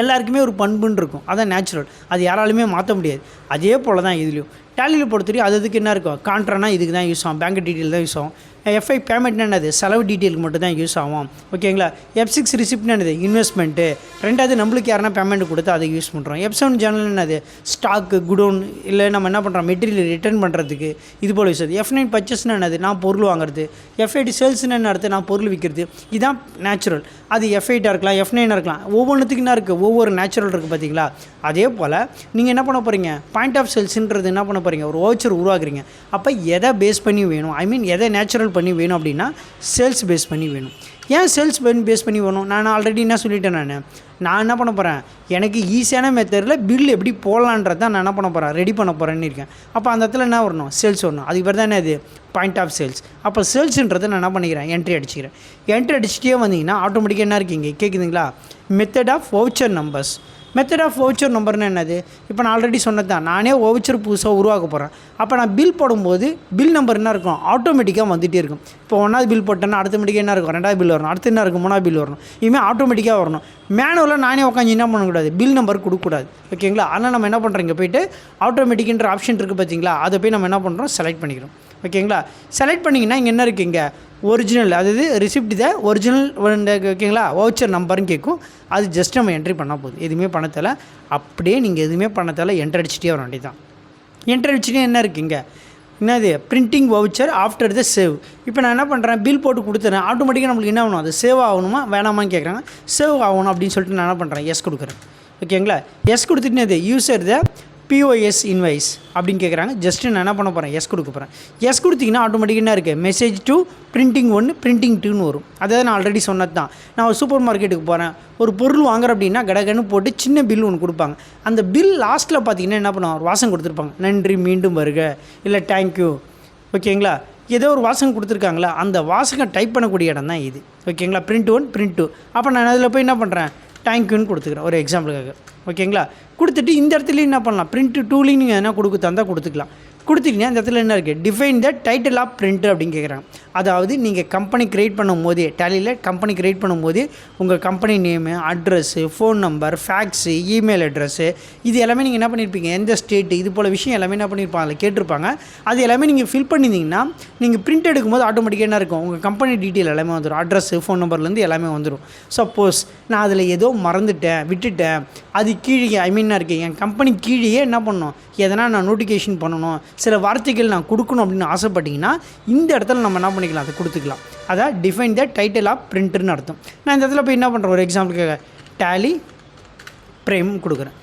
எல்லாருக்குமே ஒரு பண்புன்னு இருக்கும், அதான் நேச்சுரல், அது யாராலுமே மாற்ற முடியாது. அதே போல் தான் இதுலேயும் டேலியில் பொறுத்தவரைக்கும் அதுக்கு என்ன இருக்கும், கான்ட்ரானா இதுக்கு தான் யூஸ் ஆகும், பேங்க் டீட்டெயில் தான் யூஸ் ஆகும். எஃப்ஐ பேமெண்ட்னா என்னது, செலவு டீட்டெயிலுக்கு மட்டும் தான் யூஸ் ஆகும். ஓகேங்களா, F6 ரிசிப்ட்னா என்னது, இன்வெஸ்ட்மெண்ட்டு. ரெண்டாவது நம்மளுக்கு யாருன்னா பேமெண்ட் கொடுத்து அதை யூஸ் பண்ணுறோம். F7 ஜேர்னல் என்னது, ஸ்டாக்கு, குடோன், இல்லை நம்ம என்ன பண்ணுறோம், மெட்டீரியல் ரிட்டர்ன் பண்ணுறதுக்கு, இது போல் யூஸ் ஆகுது. F9 பர்ச்சேஸ்னா என்னது, நான் பொருள் வாங்குறது. F8 சேல்ஸ்னு என்ன அடுத்து, நான் பொருள் விற்கிறது. இதுதான் நேச்சுரல். அது F8 இருக்கலாம், F9 இருக்கலாம், ஒவ்வொன்றுத்துக்கு என்ன இருக்குது, ஒவ்வொரு நேச்சுரல் இருக்குது பார்த்தீங்களா. அதே போல் நீங்கள் என்ன பண்ண போகிறீங்க, பாயிண்ட் ஆஃப் சேல்ஸுன்றது என்ன பண்ண போகிறீங்க, ஒரு வவுச்சர் உருவாக்குறீங்க. அப்போ எதை பேஸ் பண்ணி வேணும், ஐ மீன் எதை நேச்சுரல் பண்ணி வேணும் அப்படின்னா சேல்ஸ் பேஸ் பண்ணி வேணும். ஏன் சேல்ஸ் பேஸ் பண்ணி வேணும், நான் ஆல்ரெடி என்ன சொல்லிட்டேன், நான் என்ன பண்ண போகிறேன், எனக்கு ஈஸியான மெத்தடில் பில் எப்படி போடலான்றது தான் நான் என்ன பண்ண போகிறேன், ரெடி பண்ண போகிறேன்னு இருக்கேன். அப்போ அந்த இடத்துல என்ன வரணும், சேல்ஸ் வரணும். அதுக்கு பேர் தான் என்னது, பாயிண்ட் ஆஃப் சேல்ஸ். அப்போ சேல்ஸுன்றதை நான் என்ன பண்ணிக்கிறேன், என்ட்ரி அடிச்சுக்கிறேன். என்ட்ரி அடிச்சுட்டே வந்தீங்கன்னா ஆட்டோமேட்டிக்காக என்ன இருக்கீங்க, கேட்குதுங்களா, method of voucher numbers. Method of voucher நம்பர்னு என்னது, இப்போ நான் ஆல்ரெடி சொன்னது தான், நானே வவுச்சர் புதுசாக உருவாக்க போகிறேன். அப்போ நான் பில் போடும்போது பில் நம்பர் என்ன இருக்கும், ஆட்டோமேட்டிக்காக வந்துகிட்டே இருக்கும். இப்போ ஒன்றாவது பில் போட்டேன்னா அடுத்தமேட்டிக்காக என்ன இருக்கும், ரெண்டாவது பில் வரணும், அடுத்து என்ன இருக்கும், மூணாவது பில் வரணும். இதுமாதிரி ஆட்டோமேட்டிக்காக வரணும். மேனுவலாக நானே உட்காந்து என்ன பண்ணக்கூடாது, பில் நம்பர் கொடுக்கக்கூடாது. ஓகேங்களா, அதனால் நம்ம என்ன பண்ணுறோம், இங்கே போய்ட்டு ஆட்டோமேட்டிக்ன்ற ஆப்ஷன் இருக்குது பார்த்தீங்களா, அதை போய் நம்ம என்ன பண்ணுறோம், செலக்ட் பண்ணிக்கிறோம். ஓகேங்களா, செலக்ட் பண்ணிங்கன்னா இங்கே என்ன இருக்குது, இங்கே ஒரிஜினல், அதாவது ரிசிப்ட் இதை ஒரிஜினல், ஓகேங்களா, வவுச்சர் நம்பர்னு கேட்கும். அது ஜஸ்ட் நம்ம என்ட்ரி பண்ணால் போதும், எதுவுமே பண்ண தேவை. அப்படியே நீங்கள் எதுவுமே பண்ண தேவை, என்ட்ரி அடிச்சுட்டே வர வேண்டியது தான். என்ட்ரி அடிச்சுட்டே என்ன இருக்குங்க, என்னது, printing voucher after the save. இப்போ நான் என்ன பண்ணுறேன், பில் போட்டு கொடுத்துறேன். ஆட்டோமேட்டிக்காக நம்மளுக்கு என்ன ஆகணும், அது சேவ் ஆகணுமா வேணாமான்னு கேட்குறாங்க. சேவ் ஆகணும் அப்படின்னு சொல்லிட்டு நான் என்ன பண்ணுறேன், எஸ் கொடுக்குறேன். ஓகேங்களா, எஸ் கொடுத்துட்டு யூசர் த POS இன்வைஸ் அப்படின்னு கேட்குறாங்க. ஜஸ்ட்டு நான் என்ன பண்ண போகிறேன், எஸ் கொடுக்க போகிறேன். எஸ் கொடுத்தீங்கன்னா ஆட்டோமேட்டிக்காக என்ன இருக்குது, மெசேஜ் டு பிரிண்டிங் 1 பிரிண்டிங் 2ன்னு வரும். அதாவது நான் ஆல்ரெடி சொன்னது தான். நான் ஒரு சூப்பர் மார்க்கெட்டுக்கு போகிறேன், ஒரு பொருள் வாங்குறேன் அப்படின்னா கடகன்னு போட்டு சின்ன பில் ஒன்று கொடுப்பாங்க. அந்த பில் லாஸ்ட்டில் பார்த்தீங்கன்னா என்ன பண்ணுவாங்க, ஒரு வாசகம் கொடுத்துருப்பாங்க, நன்றி, மீண்டும் வருக, இல்லை தேங்க்யூ. ஓகேங்களா, ஏதோ ஒரு வாசகம் கொடுத்துருக்காங்களா, அந்த வாசகம் டைப் பண்ணக்கூடிய இடம் தான் இது. ஓகேங்களா, பிரிண்ட் 1 பிரிண்ட் 2. அப்போ நான் அதில் போய் என்ன பண்ணுறேன், தேங்க்யூன்னு கொடுத்துக்கிறேன் ஒரு எக்ஸாம்பிளுக்காக. ஓகேங்களா, கொடுத்துட்டு இந்த இடத்துலையும் என்ன பண்ணலாம், பிரிண்ட் 2லையும் நீங்கள் என்ன கொடுக்க தந்தால் கொடுத்துக்கலாம். கொடுத்துட்டீங்கன்னா இந்த இடத்துல என்ன இருக்குது, define the title of printer அப்படின்னு கேட்குறாங்க. அதாவது நீங்கள் கம்பெனி க்ரியேட் பண்ணும் போதே, டேலியில் கம்பெனி க்ரியேட் பண்ணும் போதே உங்கள் company name, address, phone number, fax, email address, இது எல்லாமே நீங்கள் என்ன பண்ணியிருப்பீங்க, எந்த ஸ்டேட்டு, இது போல் விஷயம் எல்லாமே என்ன பண்ணியிருப்பாங்க, அதில் கேட்டிருப்பாங்க. அது எல்லாமே நீங்கள் ஃபில் பண்ணியிருந்தீங்கன்னா நீங்கள் பிரிண்ட் எடுக்கும்போது ஆட்டோமேட்டிக்காக என்ன இருக்கும், உங்கள் கம்பெனி டீட்டெயில் எல்லாமே வந்துடும். அட்ரஸ்ஸு, ஃபோன் நம்பர்லேருந்து எல்லாமே வந்துடும். சப்போஸ் நான் அதில் ஏதோ மறந்துட்டேன், விட்டுட்டேன், அது கீழே என்ன இருக்குது, என் கம்பெனி கீழேயே என்ன பண்ணணும், எதனா நான் நோட்டிஃபிகேஷன் பண்ணணும், சில வார்த்தைகள் நான் கொடுக்கணும் அப்படின்னு ஆசைப்பட்டிங்கன்னா இந்த இடத்துல நம்ம என்ன பண்ணிக்கலாம், அதை கொடுத்துக்கலாம். அதான் டிஃபைன் த டைட்டில் ஆஃப் பிரிண்டர்னு அர்த்தம். நான் இந்த இடத்துல போய் என்ன பண்ணுறேன், ஒரு எக்ஸாம்பிளுக்காக டேலி பிரேம் கொடுக்குறேன்.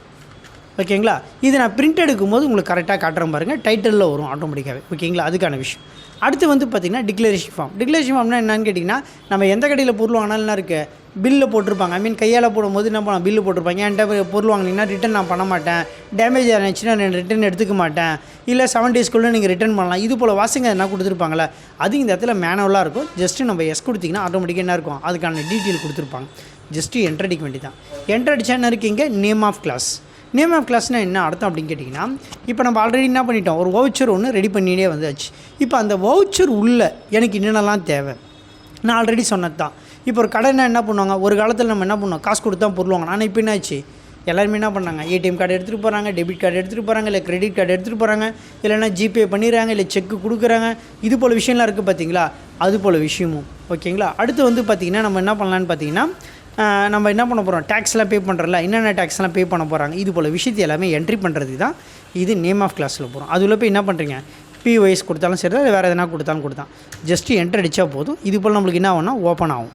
ஓகேங்களா, இது நான் பிரிண்ட் எடுக்கும்போது உங்களுக்கு கரெக்டாக காட்டுறேன் பாருங்கள், டைட்டிலில் வரும் ஆட்டோமேட்டிக்காகவே. ஓகேங்களா, அதுக்கான விஷயம். அடுத்து வந்து பார்த்திங்கன்னா டிக்ளரேஷன் ஃபார்ம். டிக்ளரேஷன் ஃபார்ம்னா என்னன்னு கேட்டிங்கன்னா, நம்ம எந்த கடையில் பொருள் வாங்கினாலும் என்ன இருக்குது, பில்லு போட்டிருப்பாங்க. கையால் போடும்போது என்ன பண்ணலாம், பில்லு போட்டிருப்பாங்க. என்கிட்ட பொருள் வாங்கினீங்கன்னா ரிட்டன் நான் பண்ண மாட்டேன், டேமேஜ் ஆனிச்சுன்னா நான் ரிட்டன் எடுத்துக்க மாட்டேன், இல்லை 7 டேஸ்க்குள்ளே நீங்கள் ரிட்டன் பண்ணலாம், இது போல் வாசிங்க என்ன கொடுத்துருப்பாங்களே, அது இந்த இடத்துல மேனுவலாக இருக்கும். ஜஸ்ட்டு நம்ம எஸ் கொடுத்திங்கன்னா ஆட்டோமேட்டிக்காக என்ன இருக்கும், அதுக்கான டீட்டெயில் கொடுத்துருப்பாங்க. ஜஸ்ட்டு என்ட்ரு அடிக்க வேண்டி தான். என்ட்ரு அடித்தா என்ன இருக்கீங்க, name of class. Name of கிளாஸ்னால் என்ன அர்த்தம் அப்படின்னு கேட்டிங்கன்னா, இப்போ நம்ம ஆல்ரெடி என்ன பண்ணிட்டோம், ஒரு வவுச்சர் ஒன்று ரெடி பண்ணிட்டே வந்தாச்சு. இப்போ அந்த வவுச்சர் உள்ளே எனக்கு என்னென்னலாம் தேவை, நான் ஆல்ரெடி சொன்னது தான். இப்போ ஒரு கடைனா என்ன பண்ணுவாங்க, ஒரு காலத்தில் நம்ம என்ன பண்ணுவோம், காசு கொடுத்து தான் பொருள் வாங்கணும். ஆனால் இப்போ என்னாச்சு, எல்லாருமே என்ன பண்ணாங்க, ஏடிஎம் கார்டு எடுத்துகிட்டு போகிறாங்க, டெபிட் கார்டு எடுத்துகிட்டு போகிறாங்க, இல்லை கிரெடிட் கார்டு எடுத்துகிட்டு போகிறாங்க, இல்லைனா ஜிபே பண்ணிடுறாங்க, இல்லை செக்கு கொடுக்குறாங்க. இது போல் விஷயம்லாம் இருக்குது பார்த்தீங்களா, அது போல் விஷயமும். ஓகேங்களா, அடுத்து வந்து பார்த்திங்கன்னா நம்ம என்ன பண்ணலான்னு பார்த்தீங்கன்னா, நம்ம என்ன பண்ண போகிறோம், டேக்ஸ்லாம் பே பண்ணுறல, என்னென்ன டேக்ஸ்லாம் பே பண்ண போகிறாங்க, இது போல் விஷயத்தை எல்லாமே என்ட்ரி பண்ணுறது தான் இது நேம் ஆஃப் கிளாஸில் போகிறோம். அதில் போய் என்ன பண்ணுறீங்க, பிஒய்ஸ் கொடுத்தாலும் சரி, இல்லை வேறு எதனா கொடுத்தாலும் கொடுத்தான், ஜஸ்ட்டு என்ட்ரு அடித்தா போதும். இது போல் நம்மளுக்கு என்ன ஆகும்னா ஓப்பன் ஆகும்.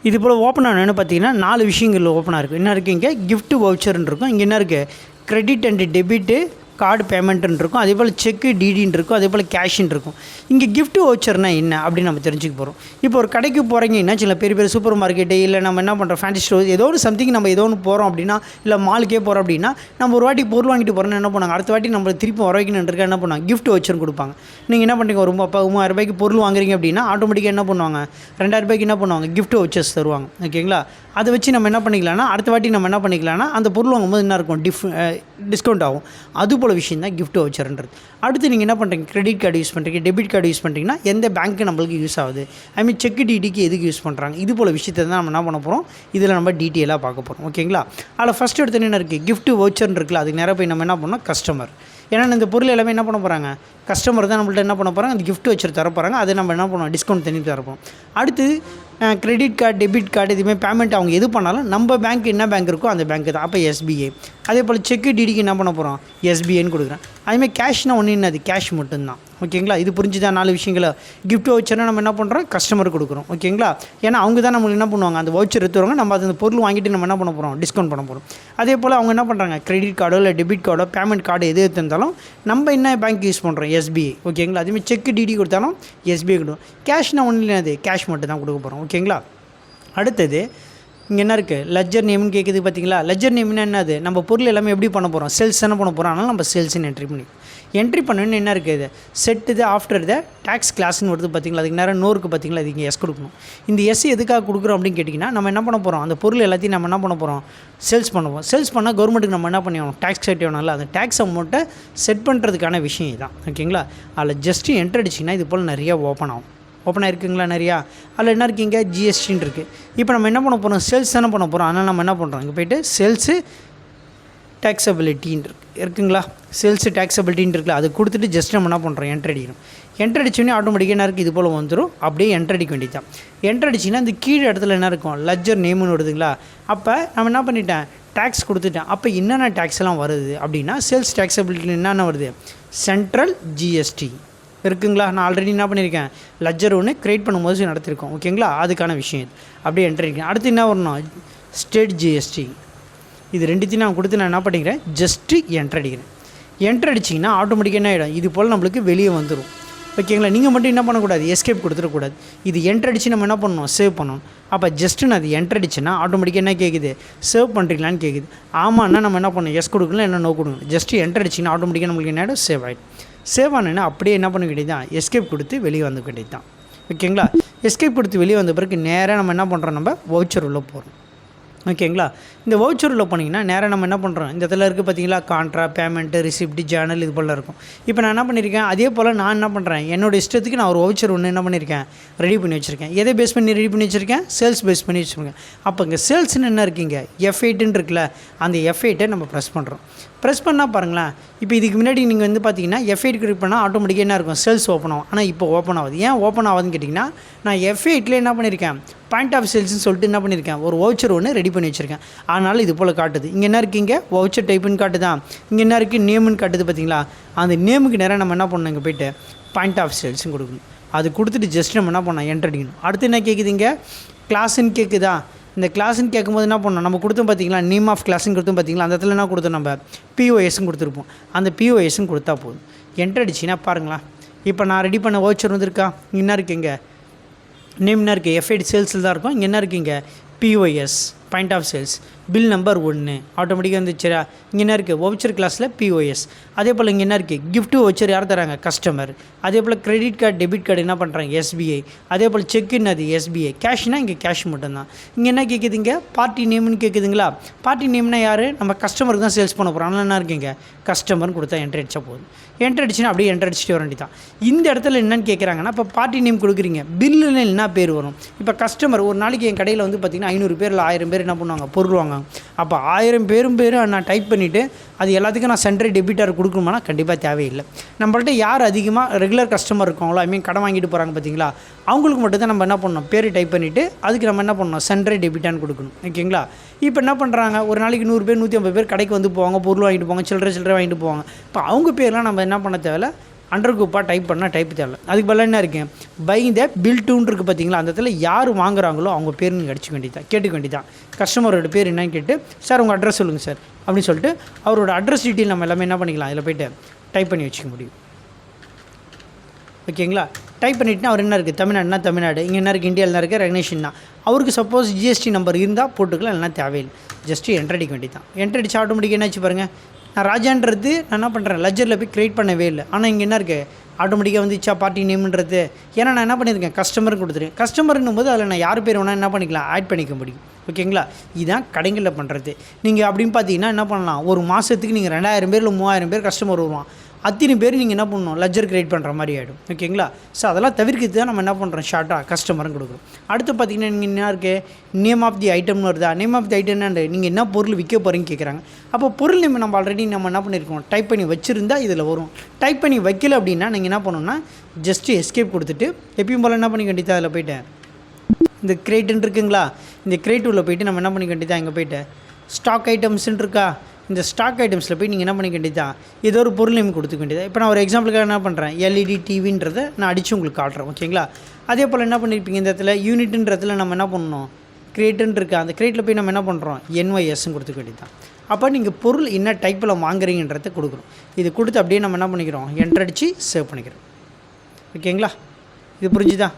இது போல் ஓப்பன் ஆகணும்னு பார்த்தீங்கன்னா 4 விஷயங்கள் ஓப்பனாக இருக்குது. என்ன இருக்குது, இங்கே கிஃப்ட் வவுச்சர்னு இருக்கும், இங்கே என்ன இருக்குது, கிரெடிட் அண்ட் டெபிட்டு கார்டு பேமெண்ட்டுன்னு இருக்கும், அதே போல் செக்கு டிடின்னு இருக்கும், அதே போல் கேஷின்னு இருக்கும். இங்கே கிஃப்ட் வவுச்சர்னா என்ன அப்படின்னு நம்ம தெரிஞ்சுக்க போகிறோம். இப்போ ஒரு கடைக்கு போகிறீங்கன்னா, சில பெரிய சூப்பர் மார்க்கெட்டு, இல்லை நம்ம என்ன பண்ணுறோம், ஃபேன்சி ஸ்டோர், ஏதோ ஒரு சம்திங் நம்ம ஏதோ ஒன்று போகிறோம் அப்படின்னா, இல்லை மாலுக்கே போகிறோம் அப்படின்னா, நம்ம ஒரு வாட்டி பொருள் வாங்கிட்டு போகிறோன்னு என்ன பண்ணுவாங்க, அடுத்த வாட்டி நம்ம திருப்பி வர வைக்கணுன்றதுக்கு என்ன பண்ணுவாங்க, கிஃப்ட் வவுச்சர் கொடுப்பாங்க. நீங்கள் என்ன பண்ணுறீங்க, ஒரு 3000 ரூபாய்க்கு பொருள் வாங்குறீங்க அப்படின்னா ஆட்டோமேட்டிக்காக என்ன பண்ணுவாங்க, 2000 ரூபாய்க்கு என்ன பண்ணுவாங்க, கிஃப்ட் வவுச்சர்ஸ் தருவாங்க. ஓகேங்களா, அதை வச்சு நம்ம என்ன பண்ணிக்கலாம்னா, அடுத்த வாட்டி நம்ம என்ன பண்ணிக்கலாம்னா, அந்த பொருள் வாங்கும்போது என்ன இருக்கும், டிஸ்கவுண்ட் ஆகும். அது போல் விஷயம் தான் கிஃப்ட் வவுச்சர்ன்றது. அடுத்து நீங்கள் என்ன பண்ணுறீங்க, கிரெடிட் கார்டு யூஸ் பண்ணுறீங்க, டெபிட் கார்டு யூஸ் பண்ணுறீங்கன்னா எந்த பேங்க்கு நம்மளுக்கு யூஸ் ஆகுது, செக்கு டிடிக்கு எதுக்கு யூஸ் பண்ணுறாங்க, இது போல் விஷயத்தை தான் நம்ம என்ன பண்ண போகிறோம், இதில் நம்ம டீட்டெயிலாக பார்க்க போகிறோம். ஓகேங்களா, அதில் ஃபஸ்ட்டு எடுத்து என்ன இருக்குது, கிஃப்ட் வவுச்சர்னு இருக்குல்ல, அதுக்கு நேராக போய் நம்ம என்ன பண்ணோம், கஸ்டமர். ஏன்னா இந்த பொருள் எல்லாமே என்ன பண்ண போகிறாங்க, கஸ்டமர் தான் நம்மள்ட்ட என்ன பண்ண போகிறாங்க, அந்த கிஃப்ட் வச்சு தர போகிறாங்க. அதை நம்ம என்ன பண்ணுவோம், டிஸ்கவுண்ட் தண்ணி தரப்போம். அடுத்து கிரெடிட் கார்டு, டெபிட் கார்டு, இதுவுமே பேமெண்ட் அவங்க எது பண்ணாலும் நம்ம பேங்க் என்ன பேங்க் இருக்கோ அந்த பேங்க்கு தான். அப்போ எஸ்பிஐ. அதே போல் செக்கு டிடிக்கு என்ன பண்ண போகிறோம், எஸ்பிஐன்னு கொடுக்குறேன். அதேமாதிரி கேஷ்னால் ஒன்று என்னது, கேஷ் மட்டும்தான். ஓகேங்களா, இது புரிஞ்சுதான் 4 விஷயங்களா. கிஃப்ட் வவுச்சர்னா நம்ம என்ன பண்ணுறோம், கஸ்டமர் கொடுக்குறோம். ஓகேங்களா, ஏன்னா அவங்க தான் நம்மளுக்கு என்ன பண்ணுவாங்க, அந்த வவுச்சர் எடுத்துருவாங்க, நம்ம அந்த பொருள் வாங்கிட்டு நம்ம என்ன பண்ண போகிறோம், டிஸ்கவுண்ட் பண்ண போகிறோம். அதே போல் அவங்க என்ன பண்ணுறாங்க, கிரெடிட் கார்டோ இல்லை டெபிட் கார்டோ பேமெண்ட் கார்டு எது எடுத்திருந்தாலும் நம்ம என்ன பேங்க் யூஸ் பண்ணுறோம், எஸ்பிஐ. ஓகேங்களா, அதேமாதிரி செக்கு டிடி கொடுத்தாலும் எஸ்பிஐ கொடுக்கும். கேஷ்னால் ஒன்றும் இல்லை, அது கேஷ் மட்டும் தான் கொடுக்க போகிறோம். ஓகேங்களா, அடுத்தது இங்கே என்ன இருக்குது, லெட்ஜர் நேம்னு கேட்குது பார்த்தீங்களா. லெட்ஜர் நேம்னா என்னது, நம்ம பொருள் எல்லாமே எப்படி பண்ண போகிறோம், சேல்ஸ் தானே பண்ண போகிறோம். அதனால் நம்ம சேல்ஸ்ன்னு என்ட்ரி பண்ணணுன்னு என்ன இருக்குது, செட் இது ஆஃப்டர் த டேக்ஸ் கிளாஸ்னு வருது பார்த்தீங்களா. அதுக்கு நேரம் நோருக்கு பார்த்தீங்களா, அதுக்கு எஸ் கொடுக்கணும். இந்த எஸ் எதுக்காக கொடுக்குறோம் அப்படின்னு கேட்டிங்கன்னா, நம்ம என்ன பண்ண போகிறோம், அந்த பொருள் எல்லாத்தையும் நம்ம என்ன பண்ண போகிறோம், சேல்ஸ் பண்ணுவோம். சேல்ஸ் பண்ணால் கவர்மெண்ட்டுக்கு நம்ம என்ன பண்ணிடணும், டேக்ஸ் கட்டணும்ல, அந்த டேக்ஸ் அமௌண்ட்டை செட் பண்ணுறதுக்கான விஷயம் இதுதான். ஓகேங்களா, அதில் ஜஸ்ட்டு என்ட்ரு அடிச்சிங்கன்னா இது போல் நிறையா ஓப்பன் ஆகும். ஓப்பனாக இருக்குங்களா நிறையா. அதில் என்ன இருக்கீங்க, ஜிஎஸ்டின்னு இருக்குது. இப்போ நம்ம என்ன பண்ண போகிறோம், சேல்ஸ் தானே பண்ண போகிறோம். அதனால் நம்ம என்ன பண்ணுறோம், இங்கே போய்ட்டு சேல்ஸு டேக்ஸபிலிட்டின்னு இருக்குங்களா, சேல்ஸு டேக்ஸபிலிட்டின்னு இருக்குல்ல, அது கொடுத்துட்டு ஜஸ்ட் நம்ம என்ன பண்ணுறோம், என்ட்ரு அடிக்கணும். என்ட்ரு அடிச்சோடனே ஆட்டோமேட்டிக்காக என்ன இருக்குது, இது போல் வந்துடும். அப்படியே என்ட்ரு அடிக்க வேண்டியது தான். என்ட்ரு அடிச்சிங்கன்னா இந்த கீழே இடத்துல என்ன இருக்கும், லெட்ஜர் நேம்னு வருதுங்களா. அப்போ நம்ம என்ன பண்ணிட்டேன், டேக்ஸ் கொடுத்துட்டேன். அப்போ என்னென்ன டேக்ஸ்லாம் வருது அப்படின்னா, சேல்ஸ் டேக்ஸபிலிட்டி என்னென்ன வருது, சென்ட்ரல் ஜிஎஸ்டி இருக்குங்களா. நான் ஆல்ரெடி என்ன பண்ணியிருக்கேன், லெட்ஜர் ஒன்று க்ரியேட் பண்ணும்போது நடத்திருக்கோம். ஓகேங்களா, அதுக்கான விஷயம் இது அப்படியே என்ட்ரு அடிக்கேன். அடுத்து என்ன வரணும், ஸ்டேட் ஜிஎஸ்டி. இது ரெண்டுத்தையும் நான் கொடுத்து நான் என்ன பண்ணிக்கிறேன், ஜஸ்ட்டு என்ட்ரு அடிக்கிறேன். என்ட்ரு அடிச்சிங்கன்னா ஆட்டோமேட்டிக்காக என்ன ஆகிடும், இது போல் நம்மளுக்கு வெளியே வந்துடும். ஓகேங்களா, நீங்கள் மட்டும் என்ன பண்ணக்கூடாது, எஸ்கேப் கொடுத்துடக்கூடாது. இது என்ட்ரு அடித்து நம்ம என்ன பண்ணணும், சேவ் பண்ணணும். அப்போ ஜஸ்ட்டு நான் அது என்ட்ரு அடிச்சேன்னா ஆட்டோமேட்டிக்காக என்ன கேட்குது, சேவ் பண்ணுறீங்களான்னு கேட்குது. ஆமான்னா நம்ம என்ன பண்ணணும், எஸ் கொடுக்கலாம், என்ன நோ கொடுக்கணும். ஜஸ்ட்டு என்ட்ரு அடிச்சிங்கன்னா ஆட்டோமேட்டிக்காக நம்மளுக்கு என்ன ஆகிடும், சேவ் ஆகிடும். சேவ் ஆனேன்னா அப்படியே என்ன பண்ண வேண்டியது தான், எஸ்கேப் கொடுத்து வெளியே வந்து வேண்டியது தான். ஓகேங்களா, எஸ்கேப் கொடுத்து வெளியே வந்த பிறகு நேராக நம்ம என்ன பண்ணுறோம், நம்ம வவுச்சர் உள்ளே போகிறோம். ஓகேங்களா. இந்த வவுச்சரில் போனீங்கன்னா நேராக நம்ம என்ன பண்ணுறோம், இந்த இடத்துல இருக்குது பார்த்தீங்களா, கான்ட்ரா, பேமெண்ட்டு, ரிசிப்ட், ஜேர்னல் இது போல் இருக்கும். இப்போ நான் என்ன பண்ணியிருக்கேன், அதே போல் நான் என்ன பண்ணுறேன், என்னோடய இஷ்டத்துக்கு நான் ஒரு வவுச்சர் ஒன்று என்ன பண்ணியிருக்கேன், ரெடி பண்ணி வச்சுருக்கேன். எதை பேஸ் பண்ணி ரெடி பண்ணி வச்சுருக்கேன், சேல்ஸ் பேஸ் பண்ணி வச்சுருக்கேன். அப்போ இங்கே சேல்ஸ்னு என்ன இருக்கீங்க, F8ன்னு இருக்குல்ல, அந்த F8 நம்ம ப்ரெஸ் பண்ணுறோம். ப்ரெஸ் பண்ணால் பாருங்களேன், இப்போ இதுக்கு முன்னாடி நீங்கள் வந்து பார்த்தீங்கன்னா F8 கிளிக் பண்ணால் ஆட்டோமேட்டிக்காக என்ன இருக்கும், சேல்ஸ் ஓப்பன் ஆகும். ஆனால் இப்போ ஓப்பன் ஆகுது. ஏன் ஓப்பன் ஆகுதுன்னு கேட்டிங்கன்னா, நான் F8ல் என்ன பண்ணியிருக்கேன், பாயிண்ட் ஆஃப் சேல்ஸ்னு சொல்லிட்டு என்ன பண்ணியிருக்கேன், ஒரு வவுச்சர் ஒன்று ரெடி பண்ணி வச்சுருக்கேன். அதனால் இது போல் காட்டுது. இங்கே என்ன இருக்கீங்க, வவுச்சர் டைப்புன்னு காட்டுதான். இங்கே என்ன இருக்குது, நேமுன்னு காட்டுது பார்த்தீங்களா. அந்த நேமுக்கு நேராக நம்ம என்ன பண்ணணும், இங்கே போய்ட்டு பாயிண்ட் ஆஃப் சேல்ஸ்னு கொடுக்கணும். அது கொடுத்துட்டு ஜஸ்ட் நம்ம என்ன பண்ணோம், என்டர் அடிக்கணும். அடுத்து என்ன கேட்குதுங்க, கிளாஸுன்னு கேட்குதா. இந்த கிளாஸ்ன்னு கேட்கும்போது என்ன பண்ணோம், நம்ம கொடுத்தோம் பார்த்தீங்களா, நேம் ஆஃப் கிளாஸ்ன்னு கொடுத்தோம் பார்த்தீங்களா, அந்த இடத்துல என்ன கொடுத்தோம், நம்ம POSன்னு கொடுத்துருப்போம். அந்த POSன்னு கொடுத்தா போதும். என்டர் அடிச்சின்னா பாருங்களா, இப்போ நான் ரெடி பண்ண வவுச்சர் வந்துருக்கா. இங்கே என்ன இருக்குங்க, நேம் என்ன இருக்குது, F8 சேல்ஸில் தான் இருக்கும். இங்கே என்ன இருக்குங்க, POS point of sales, bill number 1 ஆட்டோமேட்டிக்காக வந்துச்சுரா. இங்கே என்ன இருக்குது, வவுச்சர் கிளாஸில் POS. அதே போல் இங்கே என்ன இருக்குது, கிஃப்ட்டு வவுச்சர் யார் தராங்க, கஸ்டமர். அதே போல் கிரெடிட் கார்டு, டெபிட் கார்டு என்ன பண்ணுறாங்க, SBI. அதே போல் செக்குன்னு அது SBI. கேஷ்னால் இங்கே கேஷ் மட்டும்தான். இங்கே என்ன கேட்குதுங்க, பார்ட்டி நேம்னு கேட்குதுங்களா. பார்ட்டி நேம்னா யார், நம்ம கஸ்டமருக்கு தான் சேல்ஸ் பண்ண போகிறோம். அதனால் என்ன இருக்குங்க, கஸ்டமர்னு கொடுத்தா என்ட்ரு அடிச்சா போதும். என்ட்ரு அடிச்சுன்னா அப்படியே என்ட்ரு அடிச்சுட்டு வர வேண்டியதான். இந்த இடத்துல என்னென்னு கேட்குறாங்கன்னா, இப்போ பார்ட்டி நேம் கொடுக்குறீங்க, பில்லுன்னு என்ன பேர் வரும். இப்போ கஸ்டமர் ஒரு நாளைக்கு என் கடையில் வந்து பார்த்திங்கன்னா 500 பேர் இல்லை 1000 பேர் என்ன பண்ணுவாங்க, பொருள் வாங்க. அப்போ 1000 பேரும் நான் டைப் பண்ணிவிட்டு அது எல்லாத்துக்கும் நான் சென்ட்ரல் டெபிட்டார் கொடுக்கணுமானா கண்டிப்பாக தேவையில்லை. நம்மள்ட்ட யார் அதிகமாக ரெகுலர் கஸ்டமர் இருக்காங்களோ, ஐ மீன் கடன் வாங்கிட்டு போகிறாங்க பார்த்தீங்களா, அவங்களுக்கு மட்டும் தான் நம்ம என்ன பண்ணணும், பேர் டைப் பண்ணிவிட்டு அதுக்கு நம்ம என்ன பண்ணணும், சென்ட்ரல் டெபிட்டான்னு கொடுக்கணும். ஓகேங்களா. இப்போ என்ன பண்ணுறாங்க, ஒரு நாளைக்கு 100 பேர் 150 பேர் கடைக்கு வந்து போவாங்க, பொருள் வாங்கிட்டு போவாங்க, சில்லறை வாங்கிட்டு போவாங்க. இப்போ அவங்க பேர்லாம் நம்ம என்ன பண்ண தேவையில்ல, அண்டர் குரூப்பாக டைப் பண்ணால் டைப் தேவை. அதுக்கு பதிலாக என்ன இருக்கேன், பையிங் த பில் டூன்னு இருக்குது பார்த்தீங்களா, அந்த இடத்துல யார் வாங்குறாங்களோ அவங்க பேர் நீங்கள் அடிச்சுக்க வேண்டியதான், கேட்டுக்க வேண்டியதான். கஸ்டமரோட பேர் என்னன்னு கேட்டு, சார் உங்கள் அட்ரஸ் சொல்லுங்கள் சார் அப்படின்னு சொல்லிட்டு அவரோட அட்ரஸ் டீட்டெயில் நம்ம எல்லாமே என்ன பண்ணிக்கலாம், இதில் போய்ட்டு டைப் பண்ணி வச்சுக்க முடியும். ஓகேங்களா. டைப் பண்ணிவிட்டுனா அவர் என்ன இருக்குது, தமிழ்நாடுனா தமிழ்நாடு, இங்கே என்ன இருக்குது, இந்தியாவில் இருக்குது, ரெகனேஷன் தான். அவருக்கு சப்போஸ் GST நம்பர் இருந்தால் போட்டுக்கலாம், இல்லைனா தேவையில்லை. ஜஸ்ட்டு என்ட்ரு அடிக்க வேண்டியது தான். என்ட்ரு அடிச்சு ஆட்டோமேட்டிக்காக என்னாச்சு பாருங்கள், நான் ராஜான்றது நான் என்ன பண்ணுறேன், லெஜரில் போய் க்ரியேட் பண்ணவே இல்லை. ஆனால் இங்கே என்ன இருக்குது, ஆட்டோமேட்டிக்காக வந்துச்சா பார்ட்டி நேம்ன்றது. ஏன்னா நான் என்ன பண்ணியிருக்கேன், கஸ்டமருக்கு கொடுத்துருக்கேன். கஸ்டமர்னும் போது அதில் நான் யார் பேர் வேணால் என்ன பண்ணிக்கலாம், ஆட் பண்ணிக்க முடியும். ஓகேங்களா. இதுதான் கடைகளில் பண்ணுறது. நீங்கள் அப்படின்னு பார்த்தீங்கன்னா என்ன பண்ணலாம், ஒரு மாதத்துக்கு நீங்கள் 2000 பேர் இல்லை 3000 பேர் கஸ்டமர் வருவான். அத்தனை பேர் நீங்கள் என்ன பண்ணணும், லெஜர் கிரியேட் பண்ணுற மாதிரி ஆகிடும். ஓகேங்களா. ஸோ அதெல்லாம் தவிர்க்கிறது தான் நம்ம என்ன பண்ணுறோம், ஷார்ட்டாக கஸ்டமரும் கொடுக்குறோம். அடுத்து பார்த்தீங்கன்னா நீங்கள் என்ன இருக்குது, நேம் ஆஃப் தி ஐட்டம்னு வருதா. நேம் ஆஃப் தி ஐட்டம் என்ன, நீங்கள் என்ன பொருள் விற்க போகிறீங்கன்னு கேட்குறாங்க. அப்போ பொருள் நம்ம ஆல்ரெடி நம்ம என்ன பண்ணியிருக்கோம், டைப் பண்ணி வச்சுருந்தா இதில் வரும். டைப் பண்ணி வைக்கல அப்படின்னா நீங்கள் என்ன பண்ணணும்னா ஜஸ்ட்டு எஸ்கேப் கொடுத்துட்டு எப்பயும் போல் என்ன பண்ணிக்க வேண்டியது, அதில் போய்ட்டு இந்த கிரேட்டுன்னு இருக்குங்களா, இந்த கிரேட் உள்ள போய்ட்டு நம்ம என்ன பண்ணிக்க வேண்டியதா, இங்கே போய்ட்டு ஸ்டாக் ஐட்டம்ஸ்ன்னு இருக்கா, இந்த ஸ்டாக் ஐட்டம்ஸில் போய் நீங்கள் என்ன பண்ணிக்க வேண்டியதா, ஏதோ ஒரு பொருள் நேம் கொடுத்துக்க வேண்டியது. இப்போ நான் ஒரு எக்ஸாம்பிளுக்காக என்ன பண்ணுறேன், LED டிவின்றதை நான் அடித்து உங்களுக்கு காட்டுறேன். ஓகேங்களா. அதே போல் என்ன பண்ணியிருப்பீங்க, இந்த இடத்துல யூனிட்டுன்றதுல நம்ம என்ன பண்ணணும், கிரேட்டுன்னு இருக்கா, அந்த கிரேட்டில் போய் நம்ம என்ன பண்ணுறோம், NYSன்னு கொடுத்துக்க வேண்டியது தான். அப்போ நீங்கள் பொருள் என்ன டைப்பில் வாங்குறீங்கன்றதை கொடுக்குறோம். இது கொடுத்து அப்படியே நம்ம என்ன பண்ணிக்கிறோம், என்ட்ரு அடித்து சேவ் பண்ணிக்கிறோம். ஓகேங்களா. இது புரிஞ்சுதா.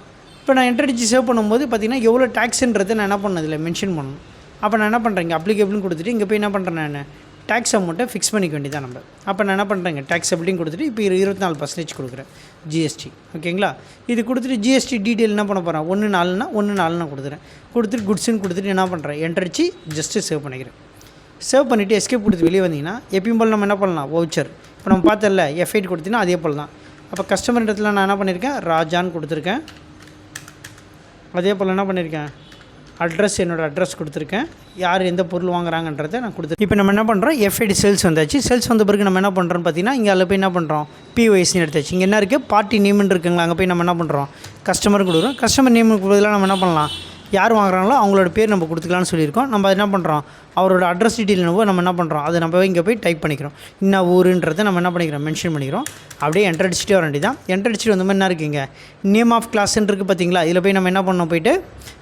இப்போ நான் என்ட்ரு அடித்து சேவ் பண்ணும்போது பார்த்திங்கன்னா எவ்வளோ டேக்ஸுன்றதை நான் என்ன பண்ணணும், இதில் மென்ஷன் பண்ணணும். அப்போ நான் என்ன பண்ணுறேன், அப்ளிகேபிள்னு கொடுத்துட்டு இங்கே போய் என்ன பண்ணுறேன், நான் டேக்ஸ் அமௌண்ட்டை ஃபிக்ஸ் பண்ணிக்க வேண்டியதான் நம்ம. அப்போ நான் என்ன பண்ணுறேங்க, டேக்ஸ் அப்படின்னு கொடுத்துட்டு இப்போ 24% கொடுக்குறேன் GST. ஓகேங்களா. இது கொடுத்துட்டு GST டீட்டெயில் என்ன பண்ண போகிறேன், 1.4னா கொடுத்துறேன். கொடுத்துட்டு குட்ஸுன்னு கொடுத்துட்டு என்ன பண்ணுறேன், என்ட்ரு அடித்து ஜஸ்ட்டு சேவ் பண்ணிக்கிறேன். சேவ் பண்ணிவிட்டு எஸ்கேப் கொடுத்து வெளியே வந்தீங்கன்னா எப்பயும் போல் நம்ம என்ன பண்ணலாம், வவுச்சர் இப்போ நம்ம பார்த்தல F8 கொடுத்தீங்கன்னா அதே போல் தான். அப்போ கஸ்டமர் இடத்துல நான் என்ன பண்ணியிருக்கேன், ராஜான்னு கொடுத்துருக்கேன். அதே போல் என்ன பண்ணியிருக்கேன், அட்ரஸ் என்னோடய அட்ரஸ் கொடுத்துருக்கேன், யார் எந்த பொருள் வாங்குறாங்கன்றதை நான் கொடுத்துருக்கேன். இப்போ நம்ம என்ன பண்ணுறோம், F8 சேல்ஸ் வந்தாச்சு. சேல்ஸ் வந்த பிறகு நம்ம என்ன பண்ணுறோம் பார்த்தீங்கன்னா, இங்கே அதில் போய் என்ன பண்ணுறோம், POSன்னு எடுத்தாச்சு. இங்கே என்ன இருக்குது, பார்ட்டி நேம்னு இருக்குங்களா, அங்கே போய் நம்ம என்ன பண்ணுறோம், கஸ்டமருக்கு கொடுக்குறோம். கஸ்டமர் நேமுக்கு பதிலாக நம்ம என்ன பண்ணலாம், யார் வாங்குறாங்களோ அவங்களோட பேர் நம்ம கொடுத்துக்கலான்னு சொல்லியிருக்கோம். நம்ம என்ன பண்ணுறோம், அவரோட அட்ரஸ் டீட்டெயில் நம்ம என்ன பண்ணுறோம், அதை நம்ம இங்கே போய் டைப் பண்ணிக்கிறோம். இன்னும் ஊருன்றதை நம்ம என்ன பண்ணிக்கிறோம், மென்ஷன் பண்ணிக்கிறோம். அப்படியே என்ட்ரு அடிச்சுட்டே வர வேண்டியதான். என்ட்ரு அடிச்சுட்டு வந்த மாதிரி என்ன இருக்குங்க, நேம் ஆஃப் கிளாஸ்ன்னு இருக்குது பார்த்தீங்களா, இதில் போய் நம்ம என்ன பண்ணோம், போய்ட்டு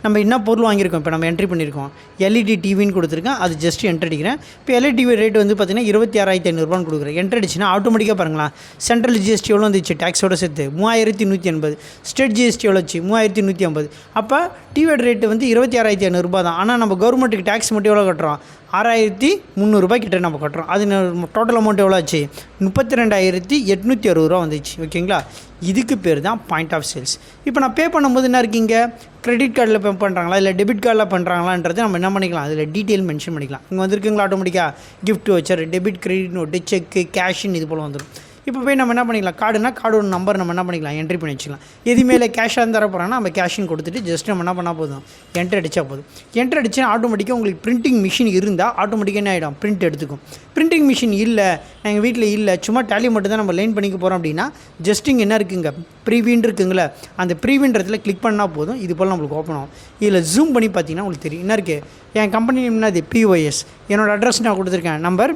நம்ம என்ன பொருள் வாங்கியிருக்கோம், இப்போ நம்ம என்ட்ரி பண்ணியிருக்கோம், LED டிவின்னு கொடுத்துருக்கேன். அது ஜஸ்ட் என்ட்ரு அடிக்கிறேன். இப்போ LED டிவி ரேட் வந்து பார்த்தீங்கன்னா 26,500 கொடுக்குறேன். என்ட்ரு அடிச்சுன்னா ஆட்டோமேட்டிக்காக பாருங்களா, சென்ட்ரல் GST எவ்வளோ வந்துச்சு, டேக்ஸோட சேர்த்து 3180, ஸ்டேட் GST எவ்வளோ வச்சு 3150. அப்போ டிவியோட ரேட்டு வந்து 26,500 தான். ஆனால் நம்ம கவர்மெண்ட்டுக்கு டேக்ஸ் மட்டும் எவ்வளோ கட்டுறோம், 6300 கிட்ட நம்ம கட்டுறோம். அது டோட்டல் அமௌண்ட் எவ்வளோ ஆச்சு? 32,860 வந்துச்சு. ஓகேங்களா? இதுக்கு பேர் தான் பாயிண்ட் ஆஃப் சேல்ஸ். இப்போ நான் பே பண்ணும்போது என்ன இருக்கீங்க, கிரெடிட் கார்டில் பே பண்ணுறாங்களா இல்லை டெபிட் கார்டில் பண்ணுறாங்களான்றது நம்ம என்ன பண்ணிக்கலாம், அதில் டீட்டெயில் மென்ஷன் பண்ணிக்கலாம். இங்கே வந்துருக்குங்களா ஆட்டோமேட்டிக்காக gift voucher, debit, credit note, cheque, கேஷின் இது போல் வந்துடும். இப்போ போய் நம்ம என்ன பண்ணிக்கலாம், கார்டுனா கார்டோட நம்பர் நம்ம என்ன பண்ணிக்கலாம், என்ட்ரி பண்ணி வச்சுக்கலாம். எதுவுமே இல்லை கேஷாக தர போகிறாங்கன்னா நம்ம கேஷின் கொடுத்துட்டு ஜஸ்ட் நம்ம என்ன பண்ணால் போதும், என்ட்ரி அடித்தா போதும். என்ட்ரி அடித்தா ஆட்டோமேட்டிக்காக உங்களுக்கு பிரிண்டிங் மிஷின் இருந்தால் ஆட்டோமேட்டிக்காக என்ன ஆகிடும், பிரிண்ட் எடுத்துக்கும். பிரிண்டிங் மிஷின் இல்லை, எங்கள் வீட்டில் இல்லை, சும்மா டேலி மட்டும் தான் நம்ம லைன் பண்ணிக்க போகிறோம் அப்படின்னா ஜஸ்ட் இங்கே என்ன இருக்குங்க, ப்ரீவின் இருக்குங்களே, அந்த ப்ரீவின்றத்தில் கிளிக் பண்ணால் போதும். இது போல் நம்மளுக்கு ஓப்பன் ஆகும். இதில் ஜூம் பண்ணி பார்த்தீங்கன்னா உங்களுக்கு தெரியும் என்ன இருக்குது, என் கம்பெனி என்னது POS, என்னோடய அட்ரஸ் நான் கொடுத்துருக்கேன், நம்பர்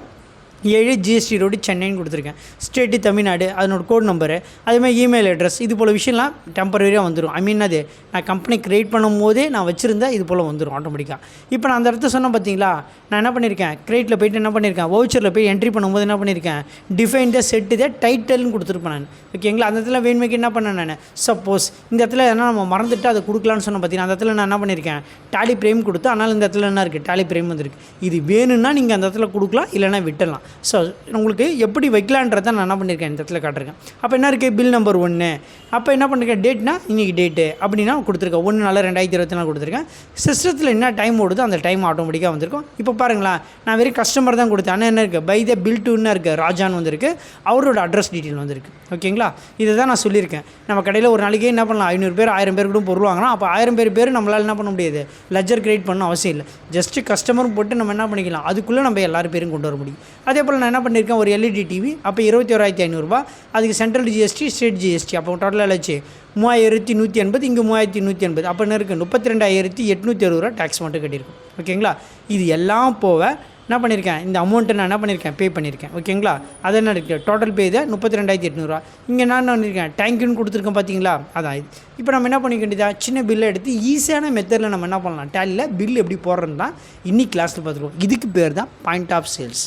7 GST ரோடு சென்னைன்னு கொடுத்துருக்கேன், ஸ்டேட்டு தமிழ்நாடு, அதனோட கோட் நம்பரு, அதேமாதிரி இமெயில் அட்ரஸ், இது போல் விஷயம்லாம் டெம்பரரியாக வந்துடும். அது நான் கம்பெனி க்ரியேட் பண்ணும் போதே நான் வச்சுருந்தேன், இது போல் வந்துடும் ஆட்டோமேட்டிக்காக. இப்போ நான் அந்த இடத்த சொன்னேன் பார்த்தீங்களா, நான் என்ன பண்ணியிருக்கேன், க்ரியேட்டில் போய்ட்டு என்ன பண்ணியிருக்கேன், வவுச்சரில் போய் என்ட்ரி பண்ணும்போது என்ன பண்ணியிருக்கேன், டிஃபைன் த செட்டு த டைட்டில்னு கொடுத்துருப்பேன் நான். ஓகேங்களா? அந்த இடத்துல வேணுமைக்கு என்ன பண்ணேன் நான், சப்போஸ் இந்த இடத்துல என்ன நம்ம மறந்துட்டு அதை கொடுக்கலான்னு சொன்னேன் பார்த்தீங்கன்னா, அந்த இடத்துல நான் என்ன பண்ணியிருக்கேன், டாலி பிரேம் கொடுத்து, அதனால் இந்த இடத்துல என்ன இருக்குது, டாலி பிரேம் வந்துருக்கு. இது வேணும்னா நீங்கள் அந்த இடத்துல கொடுக்கலாம், இல்லைனா விட்டுடலாம். ஸோ உங்களுக்கு எப்படி வைக்கலான்றதை நான் என்ன பண்ணியிருக்கேன், இந்த இடத்துல காட்டிருக்கேன். அப்போ என்ன இருக்குது, பில் நம்பர் 1, அப்போ என்ன பண்ணியிருக்கேன், டேட்னா இன்றைக்கி டேட்டு அப்படின்னா கொடுத்துருக்கேன், 1/4/2024 கொடுத்துருக்கேன். சிஸ்டத்தில் என்ன டைம் ஓடுதோ அந்த டைம் ஆட்டோமேட்டிக்காக வந்திருக்கும். இப்போ பாருங்களேன், நான் வெறும் கஸ்டமர் தான் கொடுத்தேன், ஆனால் என்ன இருக்குது, பை த பில் டுன்னு இருக்குது, ராஜான்னு வந்திருக்கு, அவரோட அட்ரஸ் டீட்டெயில் வந்திருக்கு. ஓகேங்களா? இதை தான் நான் சொல்லியிருக்கேன். நம்ம கடையில் ஒரு நாளைக்கு என்ன பண்ணலாம், 500 பேர் 1000 பேர் கூட பொருள் வாங்கினா, அப்போ 1000 பேர் நம்மளால் என்ன பண்ண முடியாது, லெஜர் கிரியேட் பண்ண அவசியம் இல்லை. ஜஸ்ட்டு கஸ்டமரும் போட்டு நம்ம என்ன பண்ணிக்கலாம், அதுக்குள்ளே நம்ம எல்லாரும் பேரும் கொண்டு வர முடியும். அதே போல் நான் என்ன பண்ணியிருக்கேன், ஒரு LED டிவி, அப்போ 21,500 அதுக்கு சென்ட்ரல் GST, ஸ்டேட் GST, அப்போ டோட்டலாக ஆச்சு 3180, இங்கே 3180, அப்போ என்ன இருக்குது, 32,860 டேக்ஸ் மட்டும் கட்டியிருக்கும். ஓகேங்களா? இது எல்லாம் போக என்ன பண்ணியிருக்கேன், இந்த அமௌண்ட்டை நான் என்ன பண்ணியிருக்கேன், பே பண்ணியிருக்கேன். ஓகேங்களா? அதை என்ன இருக்குது, டோட்டல் பே தான் 32,800. இங்கே நான் என்ன பண்ணியிருக்கேன், தேங்க்யூன்னு கொடுத்துருக்கேன் பார்த்தீங்களா, அதான் இது. இப்போ நம்ம என்ன பண்ணிக்க வேண்டியதா, சின்ன பில்லை எடுத்து ஈஸியான மெத்தடில் நம்ம என்ன பண்ணலாம், டேலியில் பில் எப்படி போடுறதுன்னு தான் இன்னைக்கு கிளாஸில் பார்த்துருவோம். இதுக்கு பேர் தான் பாயிண்ட் ஆஃப் சேல்ஸ்.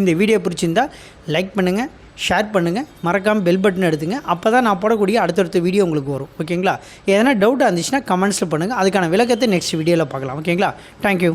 இந்த வீடியோ பிடிச்சிருந்தால் லைக் பண்ணுங்கள், ஷேர் பண்ணுங்கள், மறக்காமல் பெல் பட்டன் எடுத்துங்க. அப்போ தான் நான் போடக்கூடிய அடுத்தடுத்த வீடியோ உங்களுக்கு வரும். ஓகேங்களா? எதனா டவுட்டாக இருந்துச்சுன்னா கமெண்ட்ஸில் பண்ணுங்கள், அதுக்கான விளக்கத்தை நெக்ஸ்ட் வீடியோவில் பார்க்கலாம். ஓகேங்களா? தேங்க்யூ.